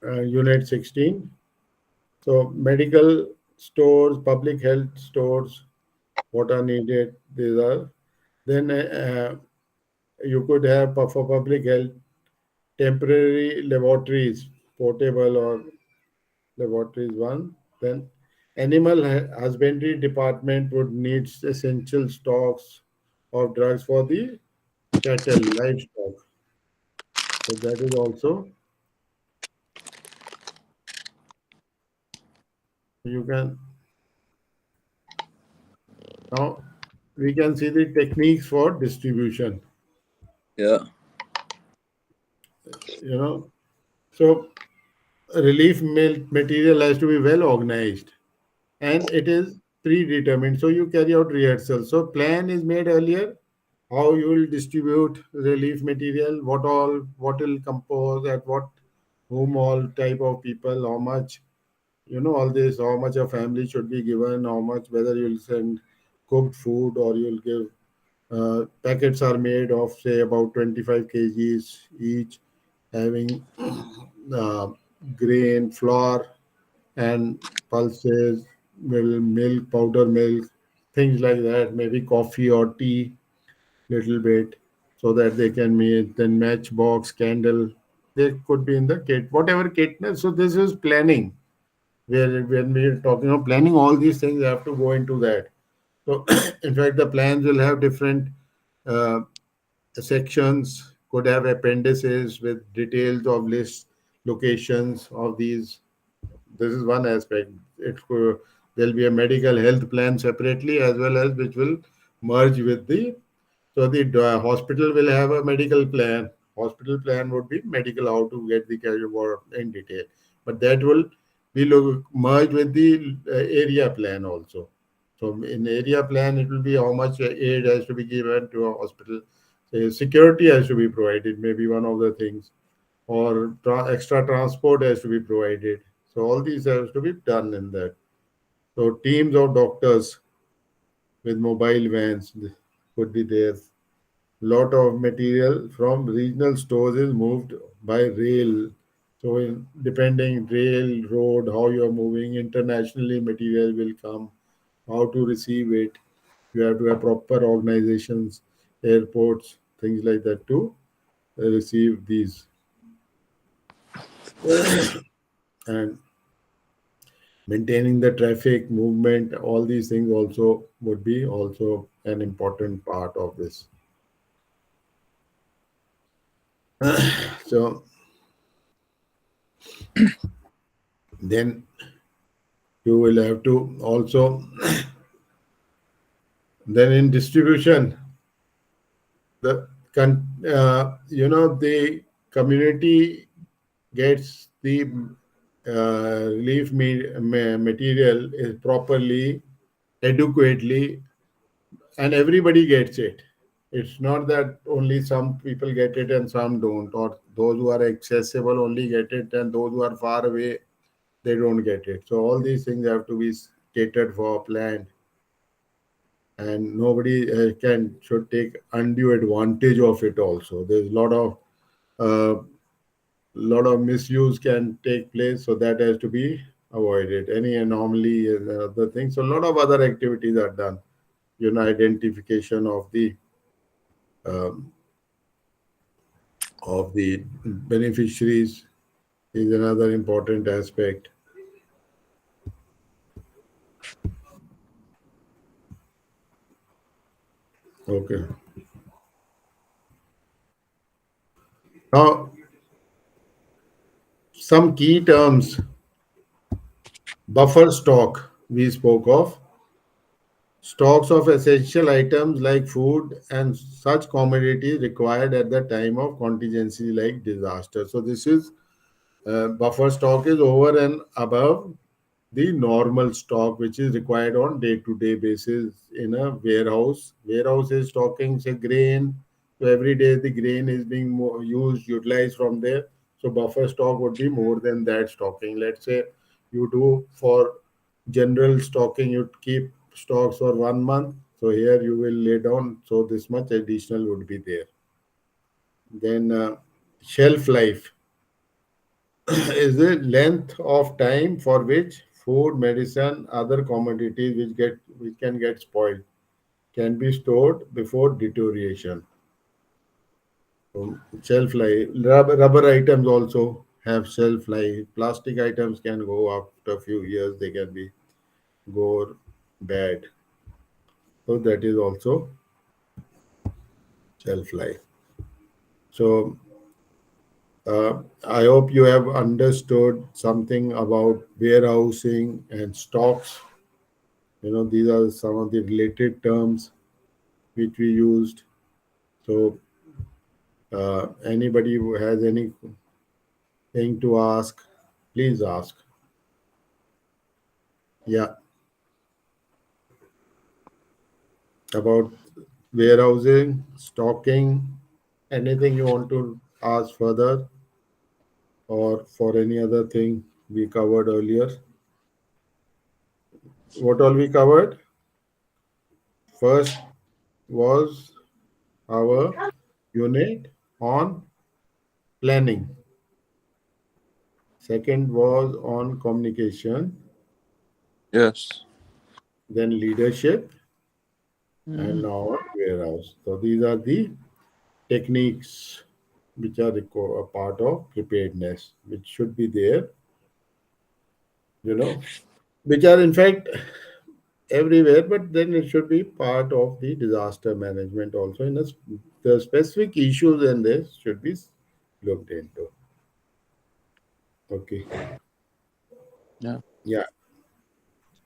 unit 16. So medical stores, public health stores, what are needed, these are. Then you could have for public health temporary laboratories, portable or laboratories one. Then animal husbandry department would need essential stocks of drugs for the cattle, livestock. So that is also you can now we can see the techniques for distribution. Yeah. You know, so relief material has to be well organized and it is predetermined. So you carry out rehearsal. So plan is made earlier how you will distribute relief material, what will compose at what whom all type of people, how much, all this, how much a family should be given, how much, whether you'll send cooked food or you'll give packets are made of say about 25 kgs each, having uh, grain, flour, and pulses, milk, powder milk. things like that, maybe coffee or tea, little bit, so that they can meet. Then matchbox, candle, they could be in the kit, whatever kit. So this is planning. Where when we're talking of planning, all these things have to go into that. So in fact, the plans will have different uh, sections, could have appendices with details of lists, locations of these. This is one aspect. It could, there'll be a medical health plan separately, as well as which will merge with the. So the hospital will have a medical plan. Hospital plan would be medical, how to get the care in detail, but that will be merged with the area plan also. So in area plan, it will be how much aid has to be given to a hospital. Say security has to be provided, maybe one of the things, or extra transport has to be provided. So all these has to be done in that. So teams of doctors with mobile vans could be there. Lot of material from regional stores is moved by rail. So depending rail, road, how you are moving, internationally material will come, how to receive it. You have to have proper organizations, airports, things like that to receive these. And maintaining the traffic movement, all these things also would be also an important part of this. So then you will have to also, then in distribution, the the community gets the relief material is properly, adequately, and everybody gets it. It's not that only some people get it and some don't, or those who are accessible only get it and those who are far away, they don't get it. So all these things have to be catered for, planned, and nobody can should take undue advantage of it. Also, there's uh, lot of misuse can take place, so that has to be avoided. Any anomaly and other things. So a lot of other activities are done. Identification um, of the beneficiaries is another important aspect. Okay. Now, some key terms: buffer stock, we spoke of. Stocks of essential items like food and such commodities required at the time of contingency like disaster. So this is buffer stock is over and above the normal stock which is required on day-to-day basis in a warehouse. Warehouse is stocking say grain, so every day the grain is being used, utilized from there. So buffer stock would be more than that stocking. Let's say you do for general stocking, you keep stocks for 1 month, so here you will lay down, so this much additional would be there. Then shelf life is the length of time for which food, medicine, other commodities which can get spoiled can be stored before deterioration. Shelf life. Rubber items also have shelf life. Plastic items can go after a few years. They can be go bad. So that is also shelf life. So I hope you have understood something about warehousing and stocks. These are some of the related terms which we used. So anybody who has anything to ask, please ask. Yeah, about warehousing, stocking, anything you want to ask further, or for any other thing we covered earlier. What all we covered? First was our unit on planning. Second was on communication, Yes. then leadership, and now warehouse. So these are the techniques which are a part of preparedness, which should be there, you know, which are in fact everywhere, but then it should be part of the disaster management also. The specific issues in this should be looked into. Okay. Yeah. Yeah.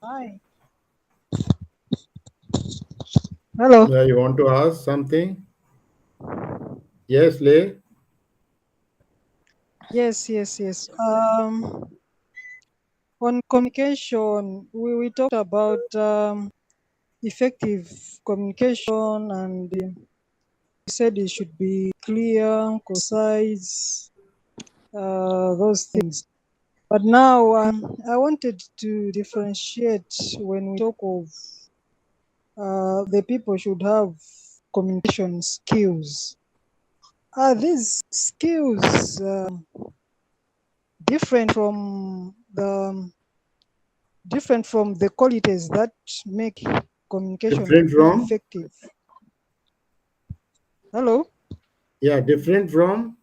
Hi. Hello. Yeah, you want to ask something? Yes, Lay. Yes. On communication, we talked about effective communication, and we said it should be clear, concise, those things. But now I wanted to differentiate when we talk of the people should have communication skills. Are these skills different from the qualities that make communication to Different be from? effective? Hello? Yeah, different from?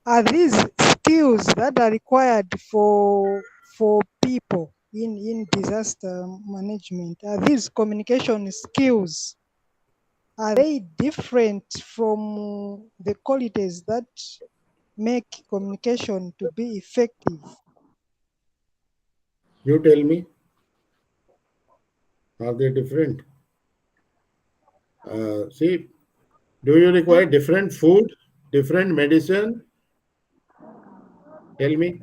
Are these skills that are required for people in disaster management? Are these communication skills, are they different from the qualities that make communication to be effective? You tell me. Are they different? See, do you require different food, different medicine? Tell me.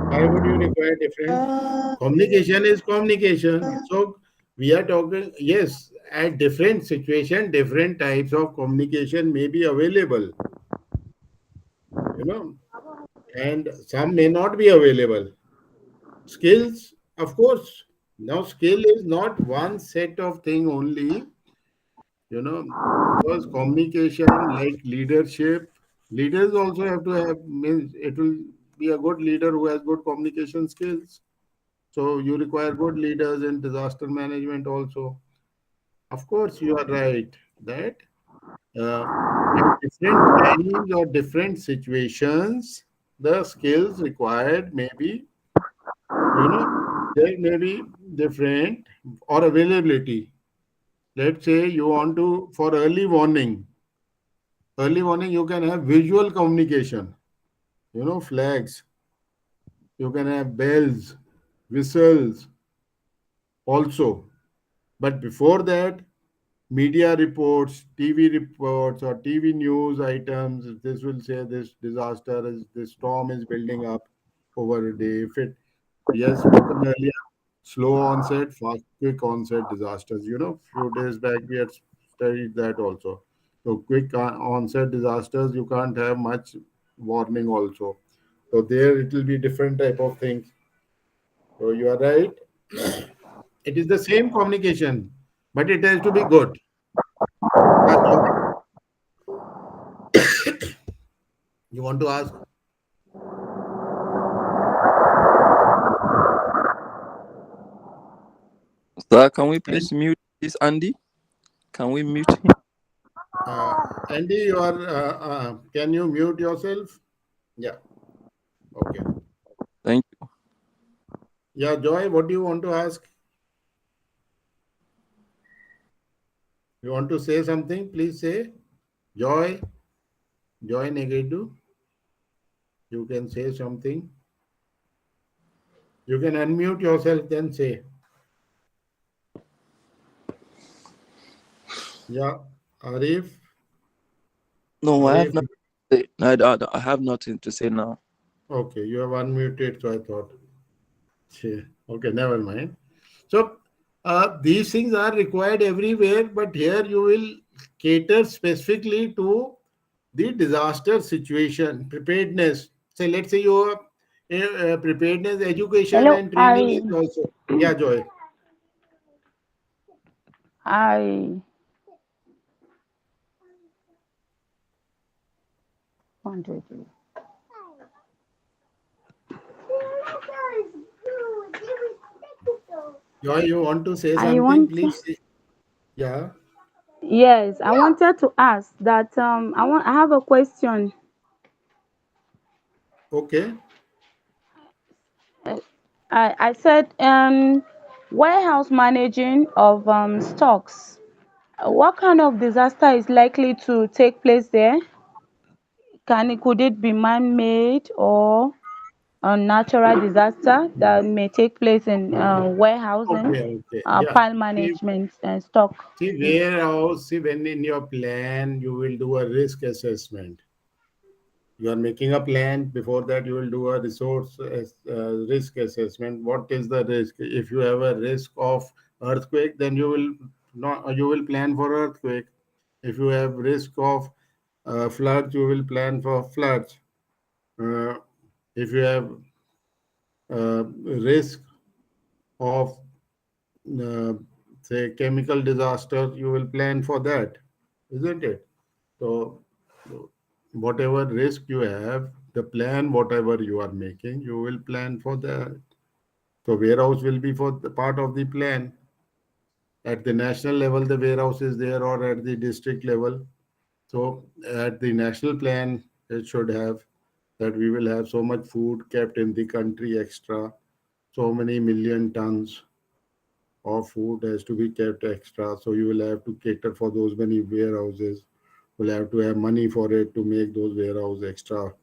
Why would you require different? Communication is communication. So we are talking, yes, at different situation, different types of communication may be available, you know, and some may not be available. Skills, of course. Now, skill is not one set of thing only, because communication, like leadership, leaders also have to have, means it will be a good leader who has good communication skills. So you require good leaders in disaster management also. Of course, you are right that uh, at different times or different situations, the skills required may be, you know, there may be different or availability. Let's say you want to, for early warning, you can have visual communication, flags, you can have bells, whistles also. But before that, media reports, TV reports, or TV news items, this will say this disaster is, this storm is building up over a day. If it, we have spoken earlier, slow onset, fast, quick onset disasters. Few days back we had studied that also. So quick onset disasters, you can't have much warning also. So there it will be different type of things. So you are right. It is the same communication, but it has to be good. Joy, you want to ask? Sir, can we And please mute this Andy? Can we mute him? Andy, you are. Can you mute yourself? Yeah. Okay. Thank you. Yeah, Joy, what do you want to ask? You want to say something? Please say. Joy, Joy Negaidu, you can say something. You can unmute yourself, then say. Yeah, Arif, No, I have Arif. nothing to say. I have nothing to say now. Okay, you have unmuted, so I thought. Yeah, okay, never mind. So these things are required everywhere, but here you will cater specifically to the disaster situation, preparedness. So let's say your preparedness education Hello, and training is I, also. Yeah, Joy. I, 1, 2, 3. Joy, you want to say I something? want, Please say. Yeah. yes, I wanted to ask that I have a question. Okay. I said warehouse managing of stocks. What kind of disaster is likely to take place there? Could it be man-made or a natural disaster that may take place in warehousing, Okay. Okay. Yeah. pile See, management, and stock? see, Mm. warehouse, see, when in your plan, you will do a risk assessment. You are making a plan. Before that, you will do a risk assessment. What is the risk? If you have a risk of earthquake, then you will not, you will plan for earthquake. If you have risk of floods, you will plan for floods. Uh, if you have risk of uh, say chemical disaster, you will plan for that, isn't it? So whatever risk you have, the plan whatever you are making, you will plan for that. So warehouse will be for the part of the plan. At the national level, the warehouse is there, or at the district level. So at the national plan, it should have that we will have so much food kept in the country extra, so many million tons of food has to be kept extra. So you will have to cater for those many warehouses. Will have to have money for it to make those warehouse extra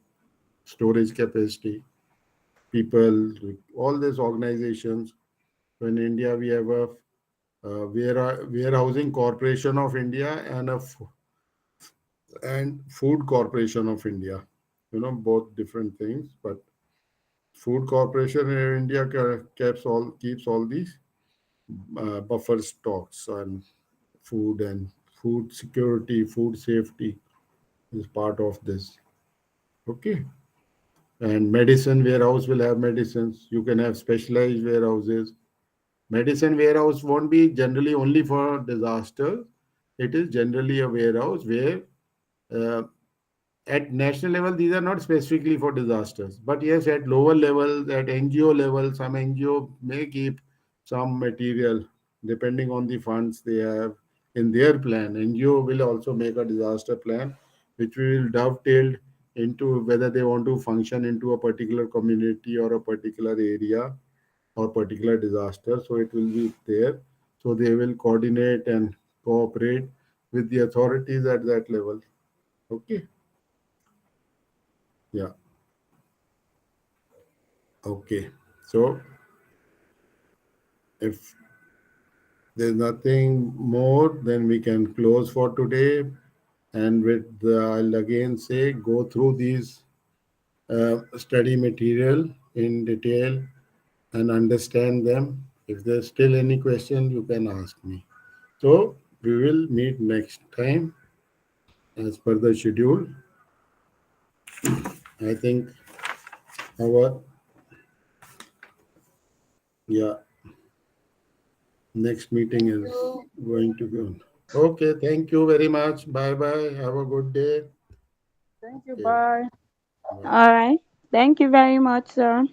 storage capacity. People, all these organizations. So in India, we have a warehousing corporation of India and and food corporation of India. Both different things, but food corporation in India keeps all these buffer stocks and food security, food safety is part of this. Okay. And medicine warehouse will have medicines. You can have specialized warehouses. Medicine warehouse won't be generally only for disaster. It is generally a warehouse where uh, at national level these are not specifically for disasters, but yes, at lower levels, at NGO level, some NGO may keep some material depending on the funds they have in their plan. NGO will also make a disaster plan which we will dovetail into whether they want to function into a particular community or a particular area or particular disaster. So it will be there, so they will coordinate and cooperate with the authorities at that level. Okay. Yeah. Okay. So if there's nothing more, then we can close for today. And I'll again say go through these study material in detail and understand them. If there's still any question, you can ask me. So we will meet next time as per the schedule. I think our yeah next meeting is going to be on. Okay. Thank you very much. Bye bye. Have a good day. Thank you. Okay. Bye. Bye. All right. Thank you very much, sir.